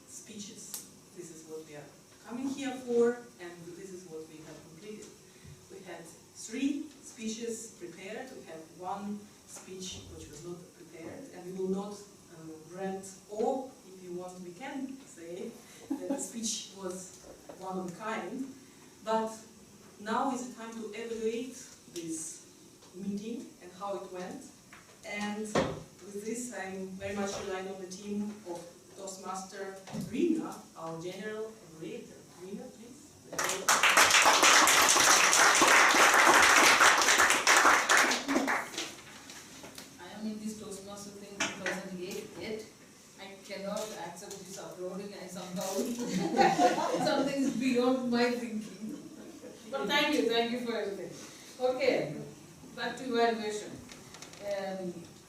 speeches. This is what we are coming here for, and this is what we have completed. We had 3 speeches prepared. We have 1 speech which was not prepared, and we will not grant, or if you want, we can say that the speech was one of a kind. But now is the time to evaluate this meeting and how it went. And with this, I'm very much relying on the team of Toastmaster Rina, our general operator. Rina, please. I am in this Toastmaster thing 2008 yet. I cannot accept this uploading and somehow something is beyond my thinking. But thank you for everything. Okay, back to evaluation.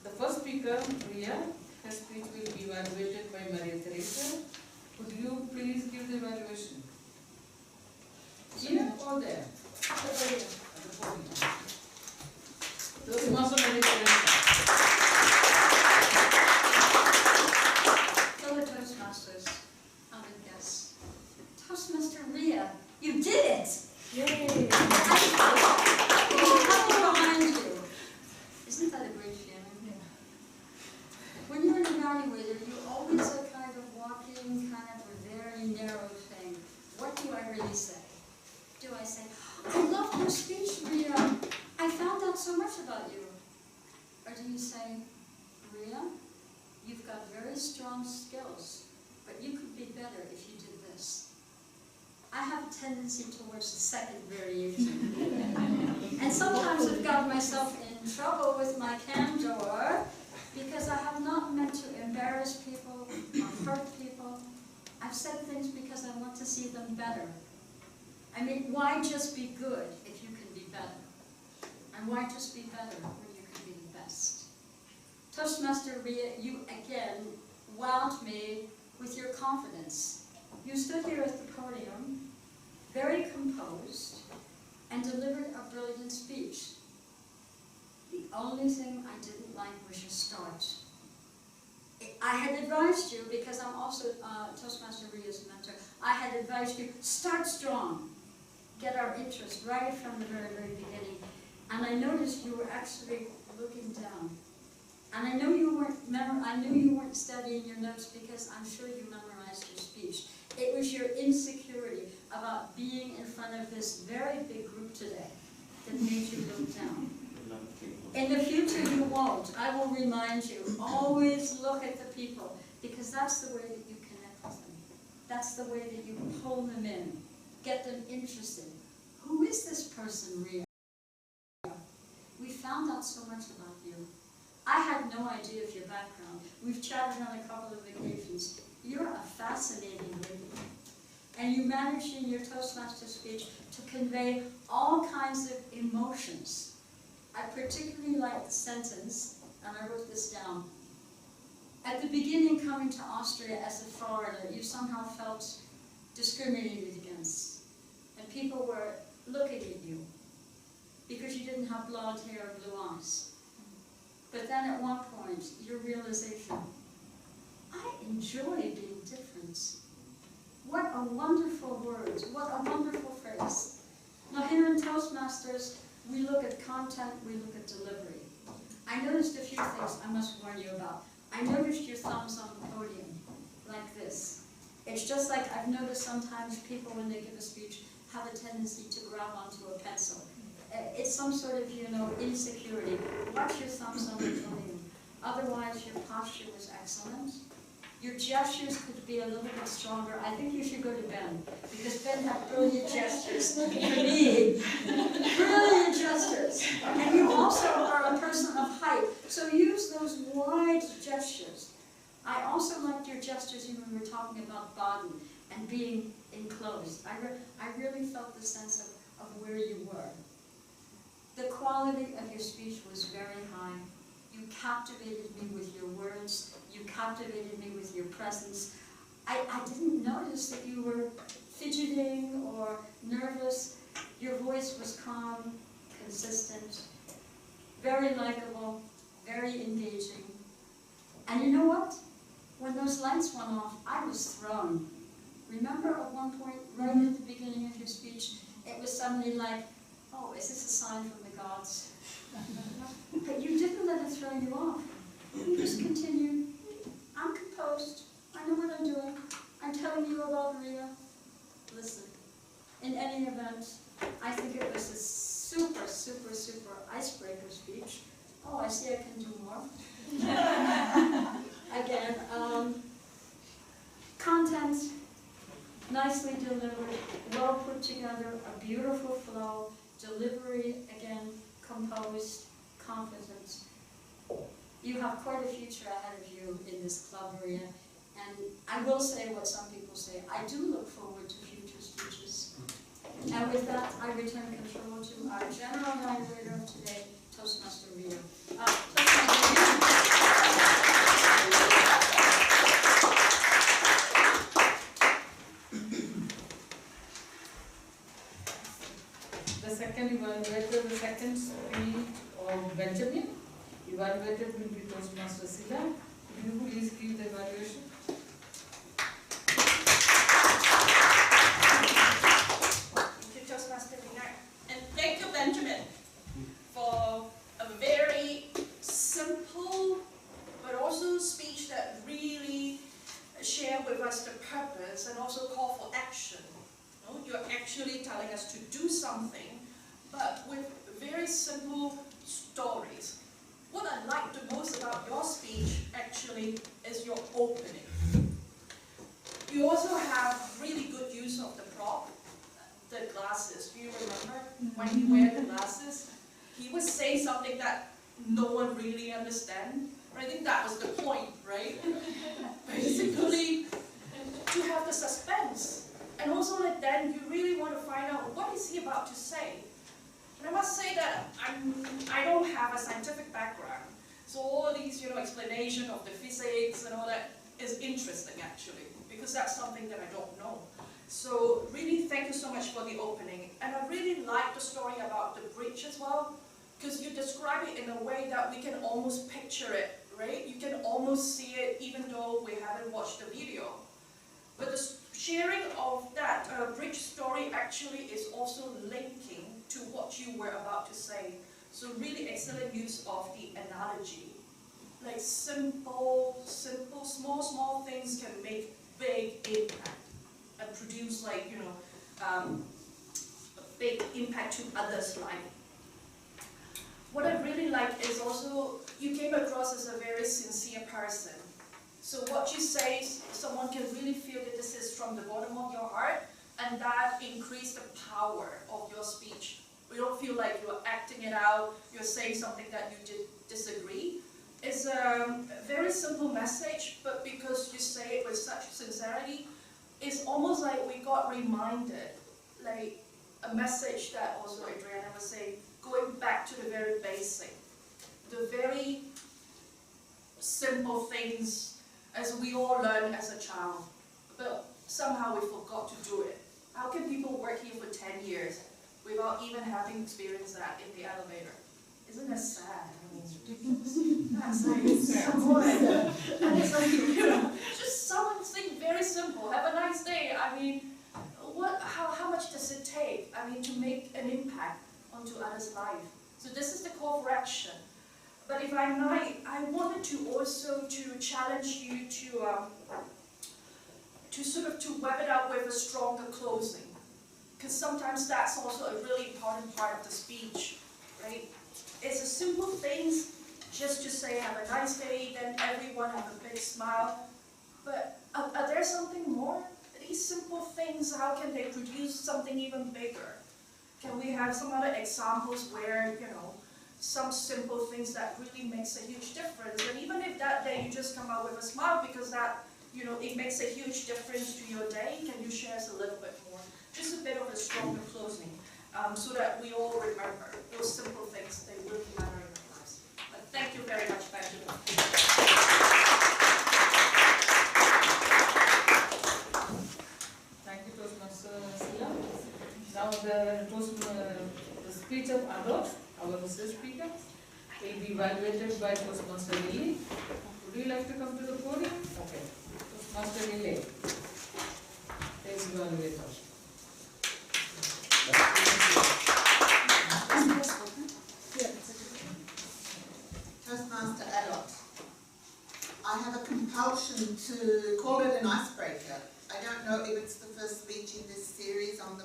The first speaker, Ria, her speech will be evaluated by Maria Teresa. Would you please give the evaluation? Here or there? At the podium. Toastmaster Maria Teresa. Fellow Toastmasters, other guests. Toastmaster Ria, you did it! Yay! Behind you. Isn't that a great feeling? Yeah. When you're an evaluator, you always are kind of walking kind of a very narrow thing. What do I really say? Do I say, I loved your speech, Ria. I found out so much about you. Or do you say, Ria, you've got very strong skills, but you could be better if you did this. I have a tendency towards the second variation. And sometimes I've got myself in trouble with my candor because I have not meant to embarrass people or hurt people. I've said things because I want to see them better. I mean, why just be good if you can be better? And why just be better when you can be the best? Toastmaster Ria, you again wowed me with your confidence. You stood here at the podium, very composed, and delivered a brilliant speech. The only thing I didn't like was your start. I had advised you, because I'm also Toastmaster Ria's mentor, I had advised you, start strong. Get our interest right from the very, very beginning. And I noticed you were actually looking down. And I know you weren't studying your notes because I'm sure you memorized your speech. It was your insecurity about being in front of this very big group today that made you look down. In the future you won't. I will remind you, always look at the people because that's the way that you connect with them. That's the way that you pull them in, get them interested. Who is this person, Ria? We found out so much about you. I had no idea of your background. We've chatted on a couple of occasions. You're a fascinating lady. And you managed in your Toastmaster speech to convey all kinds of emotions. I particularly like the sentence, and I wrote this down. At the beginning, coming to Austria as a foreigner, you somehow felt discriminated against. And people were looking at you because you didn't have blonde hair or blue eyes. But then at one point, your realization, I enjoy being different. What a wonderful word, what a wonderful phrase. Now here in Toastmasters, we look at content, we look at delivery. I noticed a few things I must warn you about. I noticed your thumbs on the podium, like this. It's just like I've noticed sometimes people, when they give a speech, have a tendency to grab onto a pencil. It's some sort of, insecurity. Watch your thumbs on the podium. Otherwise, your posture was excellent. Your gestures could be a little bit stronger. I think you should go to Ben, because Ben had brilliant gestures for me. Brilliant gestures. And you also are a person of height, so use those wide gestures. I also liked your gestures when we were talking about Baden and being enclosed. I really felt the sense of where you were. The quality of your speech was very high. You captivated me with your words. You captivated me with your presence. I didn't notice that you were fidgeting or nervous. Your voice was calm, consistent, very likable, very engaging. And you know what? When those lights went off, I was thrown. Remember at one point, right at the beginning of your speech, it was suddenly like, oh, is this a sign from the gods? But you didn't let it throw you off. You just continued. I'm composed. I know what I'm doing. I'm telling you about Ria. Listen, in any event, I think it was a super, super, super icebreaker speech. I can do more. Again, content, nicely delivered, well put together, a beautiful flow, delivery, again, composed, confident. You have quite a future ahead of you in this club area, and I will say what some people say, I do look forward to future speeches. And with that, I return control to our general moderator of today, Toastmaster Rio. The second evaluator, the second speech of Benjamin. Evaluated will be Toastmaster Sila. Will you please give the evaluation? Thank you, Toastmaster Rina. And thank you, Benjamin, for a very simple but also speech that really share with us the purpose and also call for action. You know, you're actually telling us to do something, but with very simple stories. What I like the most about your speech actually is your opening. You also have really good use of the prop, the glasses. Do you remember when he wear the glasses? He would say something that no one really understands. I think that was the point, right? Basically, to have the suspense. And also like then you really want to find out what is he about to say. And I must say that I don't have a scientific background. So all these, explanation of the physics and all that is interesting actually, because that's something that I don't know. So really thank you so much for the opening. And I really like the story about the bridge as well, because you describe it in a way that we can almost picture it, right? You can almost see it even though we haven't watched the video. But the sharing of that bridge story actually is also linking to what you were about to say. So really excellent use of the analogy. Like simple, small things can make big impact and produce a big impact to others' life. What I really like is also you came across as a very sincere person. So what you say, someone can really feel that this is from the bottom of your heart, and that increases the power of your speech. You don't feel like you're acting it out, you're saying something that you disagree. It's a very simple message, but because you say it with such sincerity, it's almost like we got reminded, like a message that also Adriana was saying, going back to the very basic, the very simple things as we all learned as a child, but somehow we forgot to do it. How can people work here for 10 years without even having experienced that in the elevator? Isn't that sad? I mean, that's like, and it's like, just something very simple. Have a nice day. I mean, how much does it take? I mean, to make an impact onto others' life. So this is the call for action. But if I might, I wanted to also challenge you to web it out with a stronger closing, because sometimes that's also a really important part of the speech, right? It's a simple things, just to say have a nice day, then everyone have a big smile. But are there something more? These simple things, how can they produce something even bigger? Can we have some other examples where, some simple things that really makes a huge difference? And even if that day you just come out with a smile because that, it makes a huge difference to your day, can you share us a little bit more? Just a bit of a stronger closing, so that we all remember those simple things, they really matter in our lives. But thank you very much, Benjamin. Thank you, Toastmaster Sila. Now the speech of Alok, our research speaker, will be evaluated by Toastmaster Lily. Would you like to come to the podium? Okay. Toastmaster Lily, please evaluate us. Toastmaster Alok, I have a compulsion to call it an icebreaker. I don't know if it's the first speech in this series on the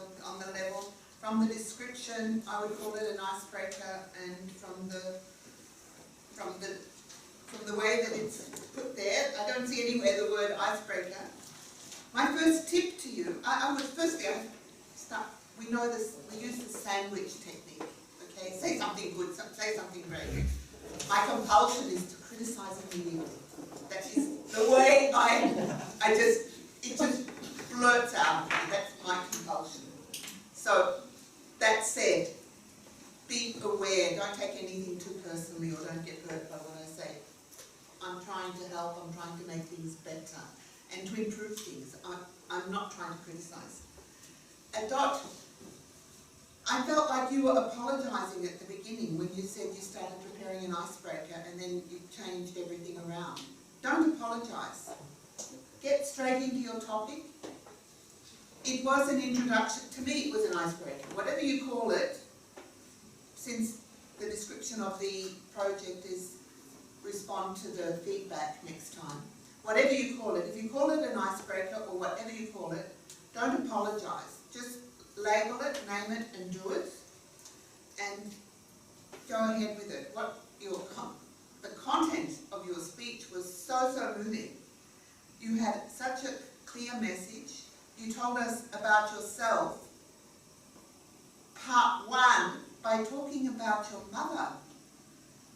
level. From the description, I would call it an icebreaker, and from the from the way that it's put there. I don't see anywhere the word icebreaker. My first tip to you, we know this, we use the sandwich technique, okay? Say something good, say something great. My compulsion is to criticize immediately. That is the way it just blurts out. That's my compulsion. So, that said, be aware, don't take anything too personally or don't get hurt by what I say. I'm trying to help, I'm trying to make things better and to improve things. I'm not trying to criticize. Dot, I felt like you were apologising at the beginning when you said you started preparing an icebreaker and then you changed everything around. Don't apologise. Get straight into your topic. It was an introduction. To me, it was an icebreaker. Whatever you call it, since the description of the project is respond to the feedback next time. Whatever you call it, if you call it an icebreaker or whatever you call it, don't apologise. Just label it, name it and do it and go ahead with it. The content of your speech was so moving. You had such a clear message. You told us about yourself, part one, by talking about your mother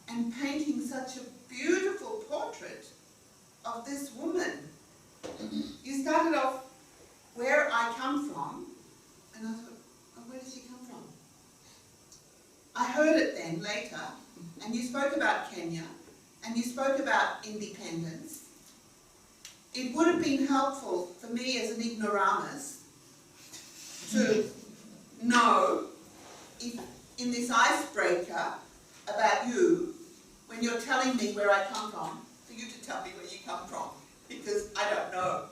and painting such a beautiful portrait of this woman. You started off where I come from, and I thought, oh, where does she come from? I heard it then, later, and you spoke about Kenya, and you spoke about independence. It would have been helpful for me as an ignoramus to know if in this icebreaker about you, when you're telling me where I come from, for you to tell me where you come from, because I don't know.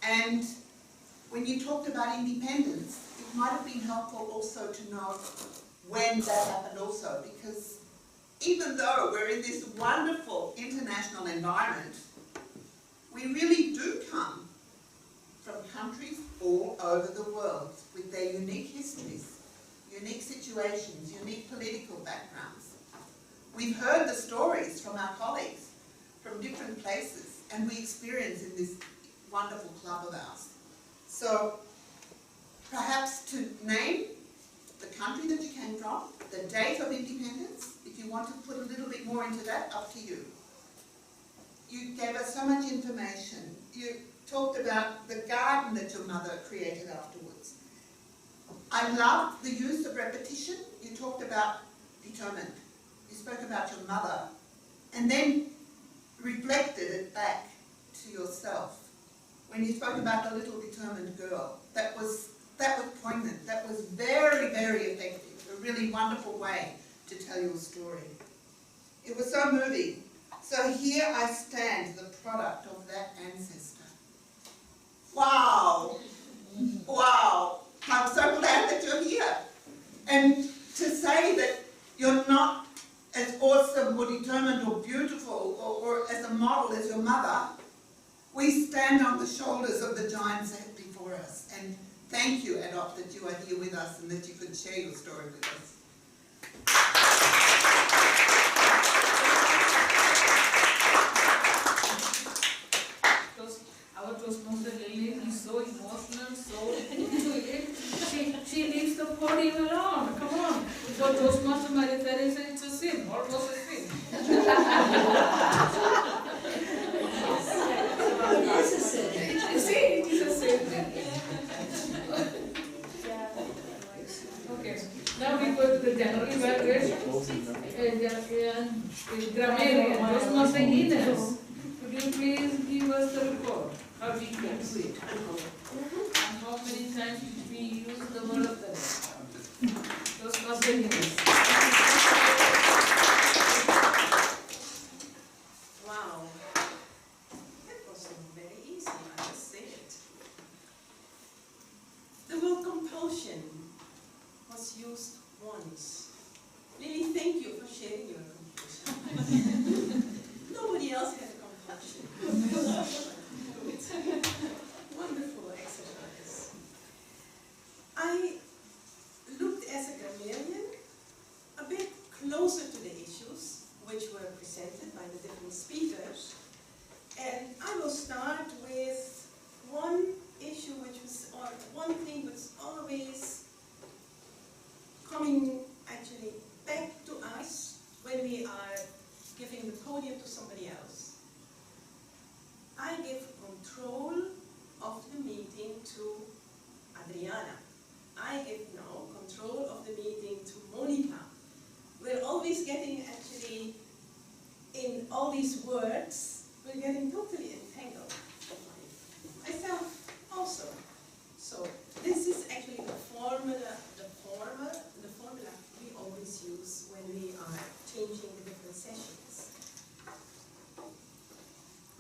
And when you talked about independence, it might have been helpful also to know when that happened also, because even though we're in this wonderful international environment, we really do come from countries all over the world with their unique histories, unique situations, unique political backgrounds. We've heard the stories from our colleagues from different places, and we experience in this wonderful club of ours. So perhaps to name the country that you came from, the date of independence, if you want to put a little bit more into that, up to you. You gave us so much information. You talked about the garden that your mother created afterwards. I loved the use of repetition. You talked about determined. You spoke about your mother and then reflected it back to yourself. When you spoke about the little determined girl, that was poignant. That was very, very effective. A really wonderful way to tell your story. It was so moving. So here I stand, the product of that ancestor. Wow! Wow! I'm so glad that you're here. And to say that you're not as awesome or determined or beautiful or as a model as your mother, we stand on the shoulders of the giants that before us. And thank you, Adop, that you are here with us and that you could share your story with us. Our Toastmaster Lily is so emotional, so into it. She leaves the podium alone. Come on. For Toastmaster Maria Teresa, it's a sin, almost a sin. It's a sin. It is a sin. Okay. Now we go to the general evaluation. Grammarian, Toastmaster Ines. Could you please give us the report? How did you do it? And how many times did we use the word of the day? Toastmaster Ines. Wow. That was very easy, I just say it. The word compulsion was used once. Lily, thank you for sharing your compulsion. Nobody else had a compulsion. Good. Wonderful exercise. I looked as a grammarian podium to somebody else. I give control of the meeting to Adriana. I give now control of the meeting to Monica. We're always getting actually in all these words, we're getting totally entangled. Myself also. So this is actually the formula we always use when we are changing the different sessions.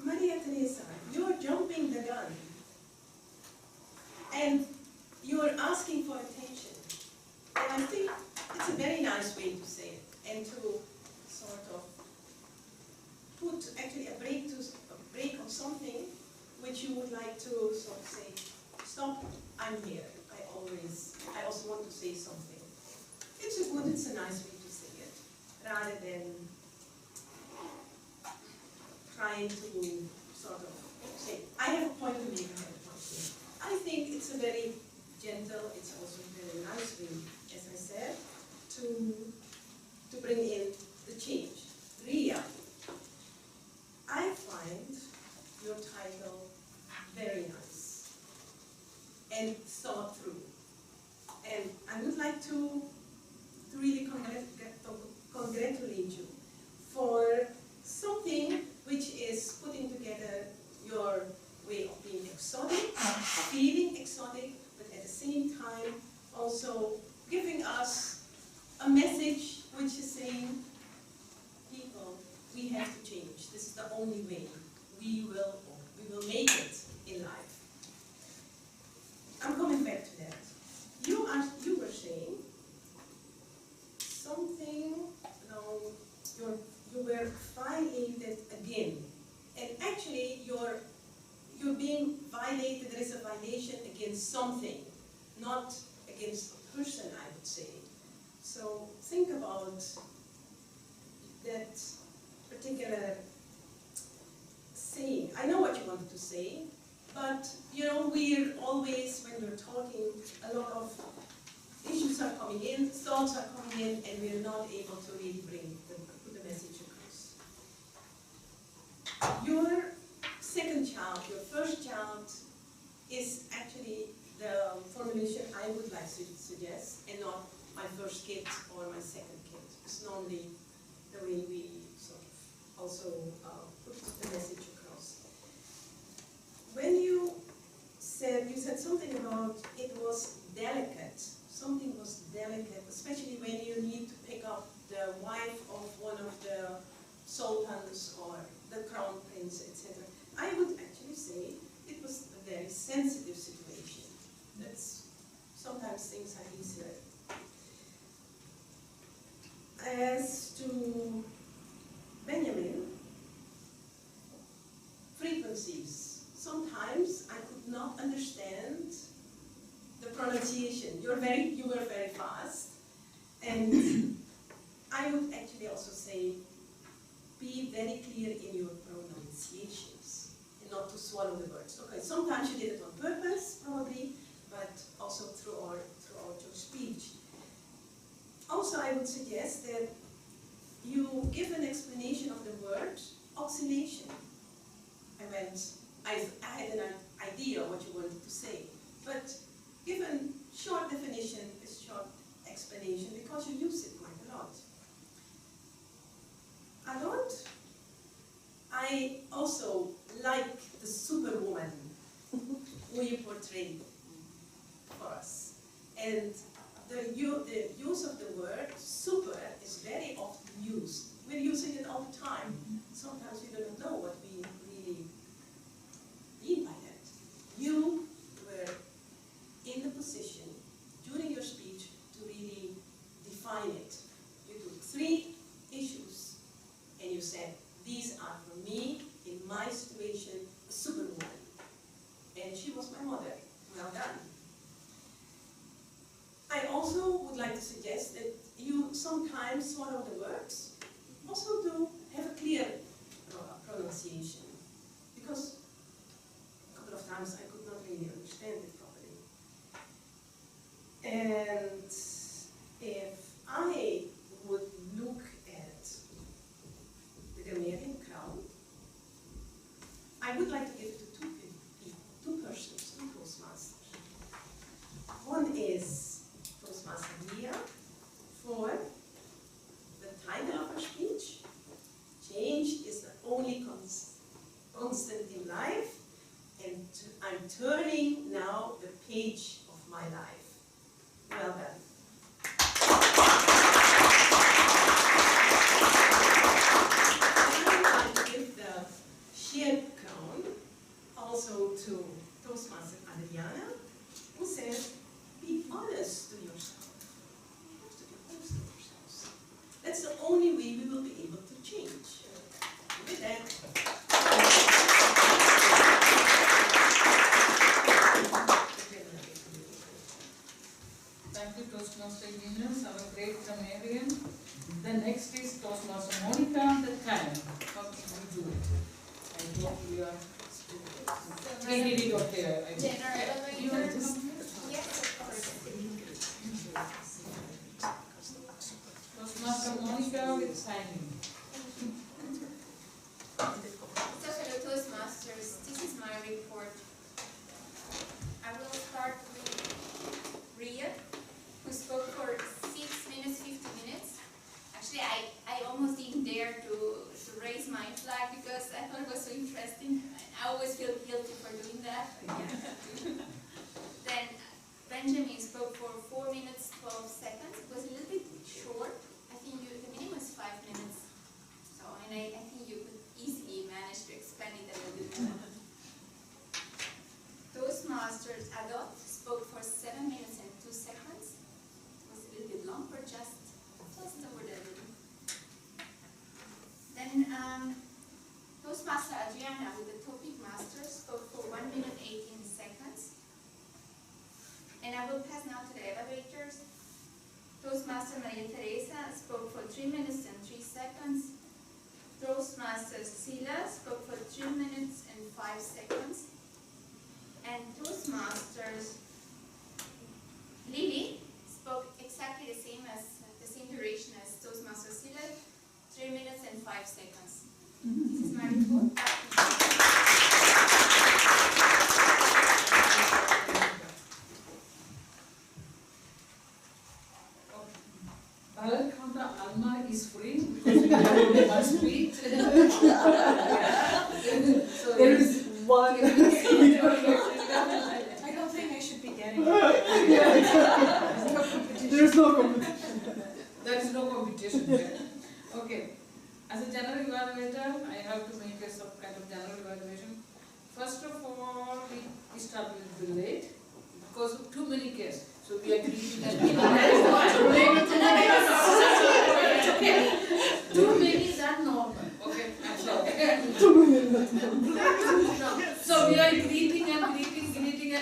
Maria Teresa, you're jumping the gun. And you're asking for attention. And I think it's a very nice way to say it, and to sort of put actually a break on something which you would like to sort of say, stop, I'm here. I also want to say something. It's a nice way to say it, rather than trying to sort of say, I have a point to make, I have a point to make. I think it's a very gentle, it's also a very nice way, as I said, to bring in the change. Ria, I find your title very nice and thought through. And I would like to really congratulate you for something which is putting together your way of being exotic, feeling exotic, but at the same time also giving us a message which is saying, people, we have to change. This is the only way we will make it in life. I'm coming back to that. You were saying something, you were violated again. And actually you're being violated, there is a violation against something, not against a person, I would say. So think about that particular saying. I know what you wanted to say, but we're always, when we're talking, a lot of issues are coming in, thoughts are coming in, and we're not able to really put the message across. Your second child, your first child, is actually the formulation I would like to suggest, and not my first kid or my second kid. It's normally the way we sort of also put the message across. When you said something about it was delicate, something was delicate, especially when you need to pick up the wife of one of the sultans or the crown prince, etc. I would actually say it was a very sensitive situation. That's sometimes things are easier. As to Benjamin, frequencies. Sometimes I could not understand the pronunciation. You were very fast, and I would actually also say, be very clear in your pronunciations and not to swallow the words. Okay, sometimes you did it on purpose, probably, but also throughout your speech. Also, I would suggest that you give an explanation of the word oscillation. I had an idea what you wanted to say, but give a short definition, a short explanation, because you use it quite a lot. I also like the superwoman who you portrayed for us. And the use of the word super is very often used. We're using it all the time. Sometimes we don't know what we really mean by that. You were in the position during your speech to really define it. You took 3 issues and you said, these are for me, in my situation, a superwoman. And she was my mother. Well done. I also would like to suggest that you sometimes swallow the words, also do have a clear pronunciation, because a couple of times I could not really understand it properly. And if I would look at the grammarian I would like to give it to two persons, two Toastmasters. One is Toastmaster Mia for the title of her speech. Change is the only constant in life, and I'm turning now the page of my life. Well done. I would like to give the shared crown also to Toastmaster Adriana, who said, be honest to yourself. You have to be honest to yourselves. That's the only way we will be able to change. With that, thank you, Toastmaster Eunice, our great grammarian. The next is Toastmaster Monica, the time. How did we do it? I hope we are still. We did it okay. You are just. Yes, of course. Toastmaster Monica with signing. So hello Toastmasters, this is my report. I will start with Ria, who spoke for 6 minutes, 50 minutes. Actually, I almost didn't dare to raise my flag because I thought it was so interesting. I always feel guilty for doing that. Then Benjamin spoke for 4 minutes, 12 seconds. It was a little bit short. I think the minimum was 5 minutes. So, and I think you could easily manage to expand it a little bit more. Toastmasters Adot spoke for 7 minutes and 2 seconds. It was a little bit long, but just over the middle. Then Toastmaster Adriana with the topic master spoke for 1 minute 18 seconds. And I will pass now to the evaluators. Toastmaster Maria Teresa spoke for 3 minutes and 3 seconds. Toastmaster Cecilia spoke for 3 minutes and 5 seconds. And Toastmasters Lily spoke exactly the same duration as Toastmaster Cecilia, 3 minutes and 5 seconds. This is my report. Ballot counter Alma is free because we have only one speech. So There is one. I don't think I should be getting it. There's no competition. There is no competition here. Okay. As a general evaluator, I have to make a some kind of general evaluation. First of all, we start a little bit late because of too many cases. So we are greeting and it's okay. Too many is that normal. Okay, I'm sorry. So we are greeting and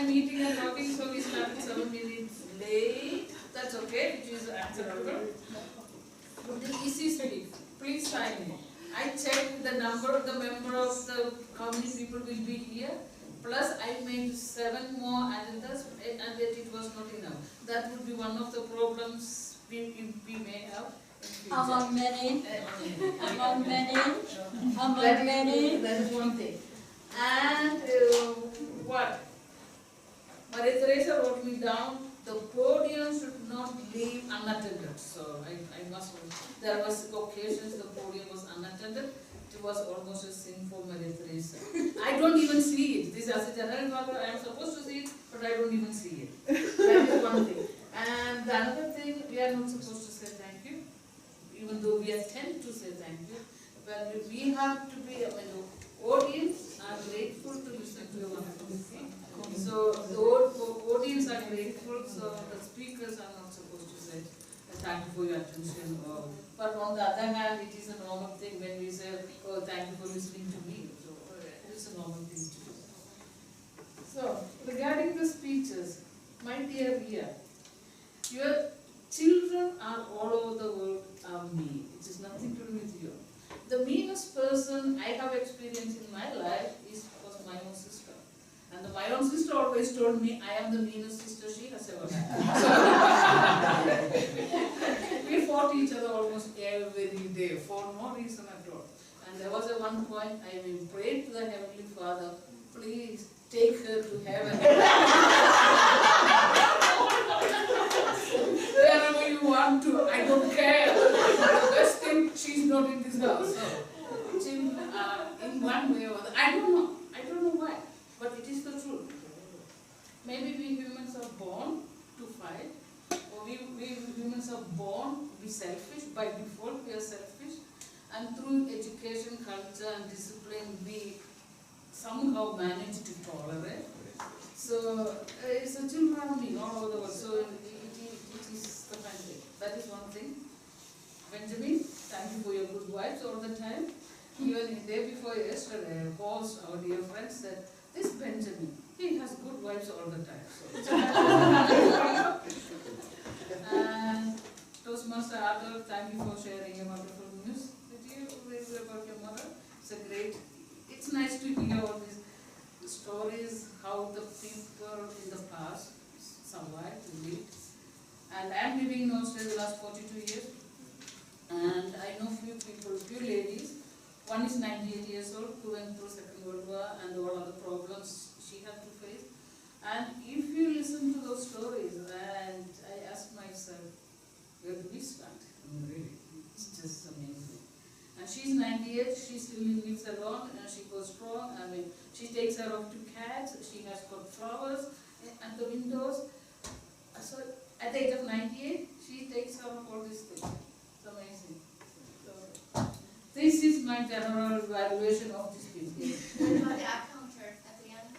meeting and talking. So we started 7 minutes late. That's okay, which is acceptable. The easy speak. Please sign in. I checked the number of the member of the how many people will be here. Plus I made 7 more agendas and yet it was not enough. That would be one of the problems we may have. Among many. Among many. Among many. That is one thing. And what? Maria Teresa wrote me down, the podium should not leave unattended. So I must, there was occasions the podium was unattended. It was almost a sin for Maria Teresa. I don't even see it. This as a general matter, I am supposed to see it, but I don't even see it. That is one thing. And the other thing, we are not supposed to say thank you, even though we are tend to say thank you. But we have to be, the audience are grateful to listen to one another. So the audience are grateful, so the speakers are not supposed to say thank you for your attention. But on the other hand, it is a normal thing when we say, oh, thank you for listening to me. So it is a normal thing to do. So regarding the speeches, my dear Ria, your children are all over the world are mean. It is nothing to do with you. The meanest person I have experienced in my life was my own sister. And my own sister always told me, I am the meanest sister she has ever had. We fought each other almost every day for no reason at all. And there was a one point I will pray to the Heavenly Father, please take her to heaven. Wherever you want to, I don't care. The best thing, she's not in this house. So, in one way or other, I don't know why, but it is the truth. Maybe we humans are born to fight, or we humans are born to be selfish. By default, we are selfish, and through education, culture, and discipline, we somehow manage to tolerate. So it's a children harmony all over the world. So it is the fine thing. That is one thing. Benjamin, thank you for your good vibes all the time. Even the day before yesterday, Paul's, our dear friend, said, this Benjamin, he has good vibes all the time. So. And Toastmaster Adolf, thank you for sharing a wonderful news with you about your mother. It's nice to hear all these stories, how the people in the past survived, lived. And I'm living in Australia the last 42 years. And I know few ladies. One is 98 years old, who went through Second World War and all other problems she had to face. And if you listen to those stories, and I ask myself, where do we stand? Really, it's just amazing. And she's 98, she still lives alone, and she goes strong. I mean, she takes care of 2 cats, she has got flowers at the windows. So at the age of 98, she takes care of all these things. It's amazing. So, this is my general evaluation of this piece. What about the accountant, Adriana?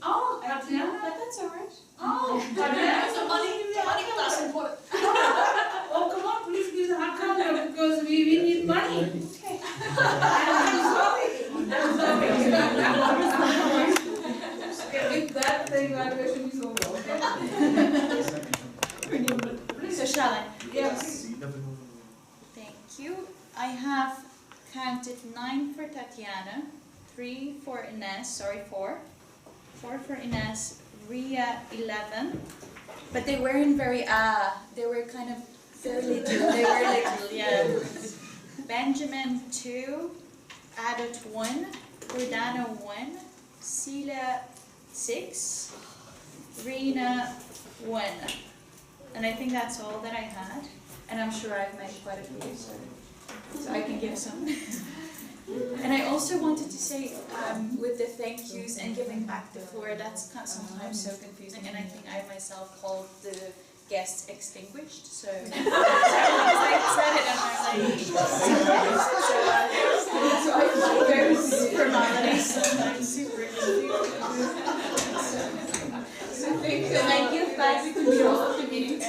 Oh, Adriana? But that's alright. Oh, Adriana, So money class important. Oh, come on, please give the account because we need money. Okay. I'm sorry. Okay, with that, the evaluation is over. Okay? So shall I? Yes. Thank you. I have counted 9 for Tatiana, 3 for Ines, sorry, 4 for Ines, Ria 11, but they weren't very, they were kind of very little, they were little, yeah. Benjamin 2, Adot 1, Jordana 1, Sila 6, Rena 1, and I think that's all that I had, and I'm sure I've made quite a few, so I can give some. And I also wanted to say, with the thank yous and giving back the floor, that's sometimes so confusing, and I think I myself called the guests extinguished, so I said it and I'm like, so I find those formalities sometimes super confusing. So thank you, and I give back to the all of the meetings.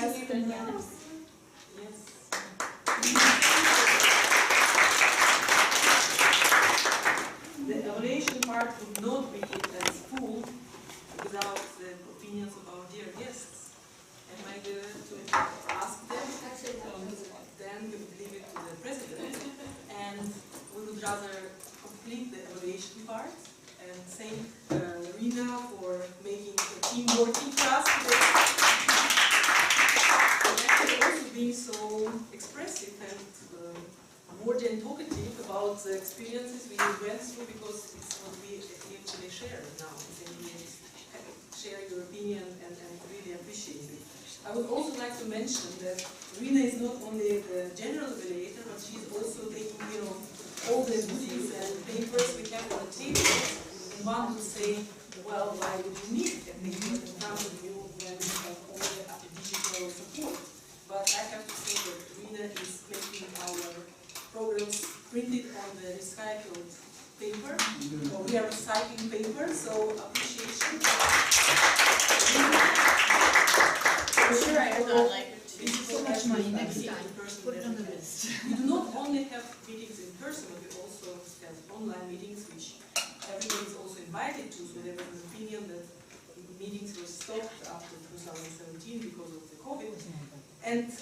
The evaluation part would not be as full without the opinions of our dear guests. Am I going to ask them? Then we would leave it to the president, and we would rather complete the evaluation part and thank Rina for making the team working class today. And actually also being so expressive and more than talkative about the experiences we went through, because it's what we actually share now. Share your opinion and really appreciate it. I would also like to mention that Rina is not only the general evaluator, but she's also taking care of all the goodies and papers we have on the table. And one would say, well, why would you need a paper in front of you when you have all the digital support? But I have to say that Rina is making our programs printed on the recycled paper. So we are recycling paper, so appreciation. I'm sure I would like it too. So much money next time. Put it on the list. We do not only have meetings in person, but we also have online meetings, which everybody is also invited to. So there was an opinion that meetings were stopped after 2017 because of the COVID. And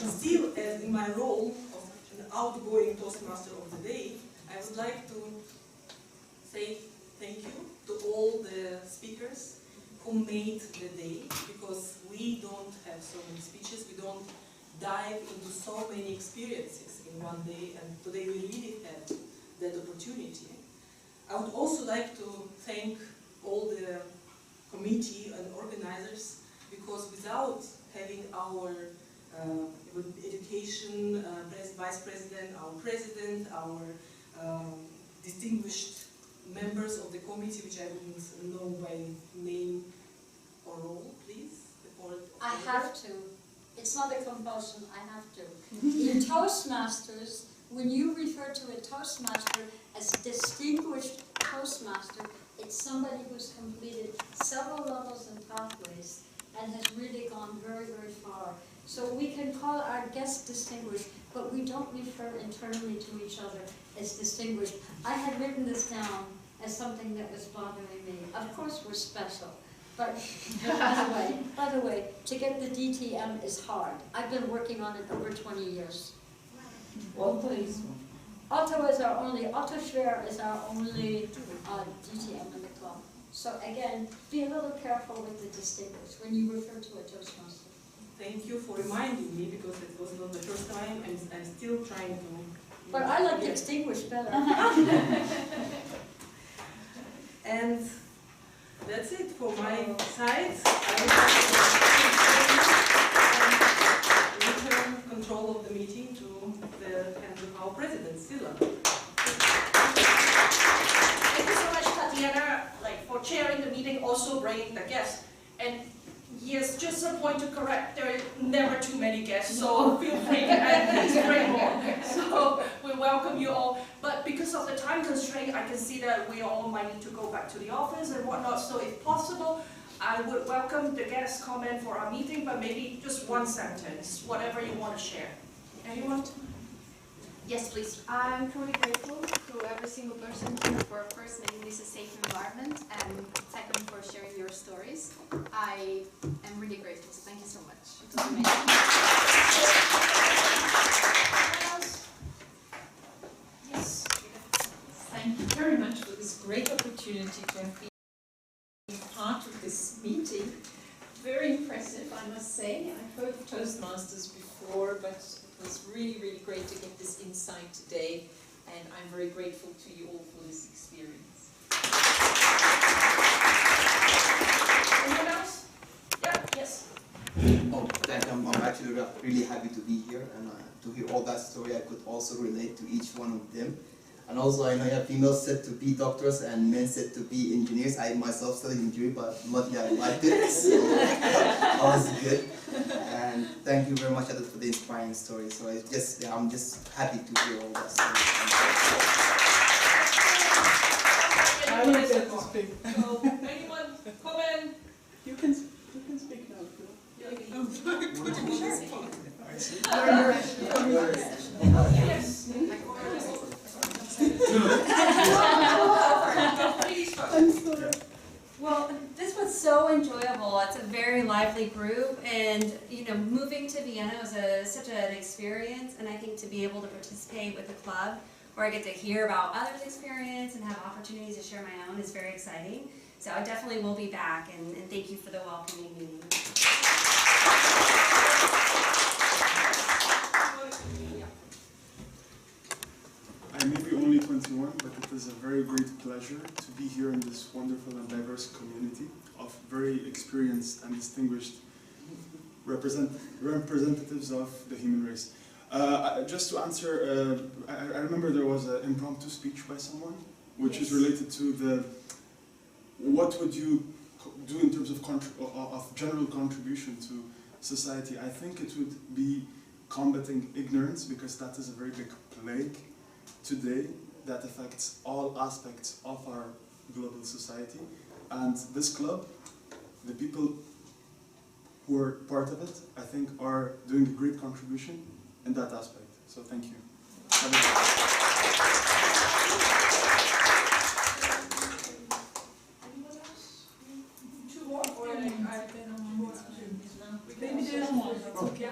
still, as in my role of an outgoing Toastmaster of the day, I would like to say thank you to all the speakers who made the day, because we don't have so many speeches, we don't dive into so many experiences in one day, and today we really had opportunity. I would also like to thank all the committee and organizers, because without having our education vice president, our president, our distinguished members of the committee, which I wouldn't know by name or role, please. I have to. It's not a compulsion, I have to. In Toastmasters, when you refer to a Toastmaster as distinguished Toastmaster, it's somebody who's completed several levels and pathways and has really gone very, very far. So we can call our guests distinguished, but we don't refer internally to each other as distinguished. I had written this down as something that was bothering me. Of course we're special, but by the way, to get the DTM is hard. I've been working on it over 20 years. Otto is our only, Otto Schwer is our only DTM in the club. So again, be a little careful with the distinguished when you refer to a Toastmaster. Thank you for reminding me, because it was not the first time, and I'm still trying to... But I like distinguished better. And that's it for my side. I will return control of the meeting to the hands of our president, Sila. Thank you so much, Tatiana, for chairing the meeting, also bringing the guests. And yes, just a point to correct, there are never too many guests, so feel free to add please bring more. So we welcome you all. But because of the time constraint, I can see that we all might need to go back to the office and whatnot. So if possible, I would welcome the guest comment for our meeting, but maybe just one sentence, whatever you want to share. Anyone? Yes, please. I'm truly grateful to every single person here for first making this a safe environment, and second for sharing your stories. I am really grateful, so thank you so much. It was amazing. Yes. Thank you very much for this great opportunity to have been part of this meeting. Very impressive, I must say. I've heard of Toastmasters before, but it was really, really great to get this insight today, and I'm very grateful to you all for this experience. Anyone else? Yeah, yes. Oh, thank you. I'm actually really happy to be here, and to hear all that story. I could also relate to each one of them. And also, I know you have females set to be doctors and men set to be engineers. I myself studied engineering, but luckily I liked it, so that was good. And thank you very much for the inspiring story. So it's just, I'm just happy to hear all that story. I will get to speak. So, anyone comment? You can speak now. Yes. Well, this was so enjoyable. It's a very lively group, and moving to Vienna was such an experience, and I think to be able to participate with the club, where I get to hear about others' experience and have opportunities to share my own, is very exciting. So I definitely will be back, and thank you for the welcoming meeting. I may be only 21, but it is a very great pleasure to be here in this wonderful and diverse community of very experienced and distinguished representatives of the human race. Just to answer, I remember there was an impromptu speech by someone, which is related to what would you do in terms of general contribution to society. I think it would be combating ignorance, because that is a very big plague today that affects all aspects of our global society. And this club, the people who are part of it, I think are doing a great contribution in that aspect. So thank you. Anyone else? Two more? Or Maybe there's one. Yeah,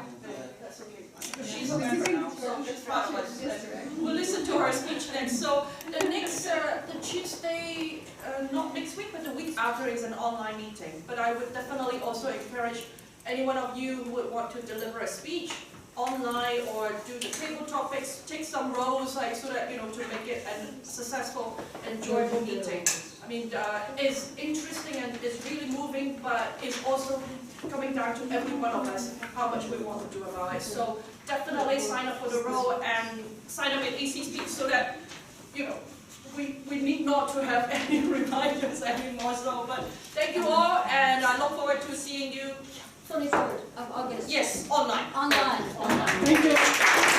that's okay. She's amazing, so just we'll listen to her speech next. So the next, the Tuesday, not next week, but the week after is an online meeting. But I would definitely also encourage any one of you who would want to deliver a speech online or do the table topics, take some rows, like, so that, to make it a successful, enjoyable meeting. I mean, it's interesting and it's really moving, but it's also coming down to every one of us, how much we want to do about it. So definitely sign up for the row and sign up with AC Speak so that, we need not to have any reminders anymore. So, but thank you all, and I look forward to seeing you 23rd of August. Yes, online. Online. Thank you.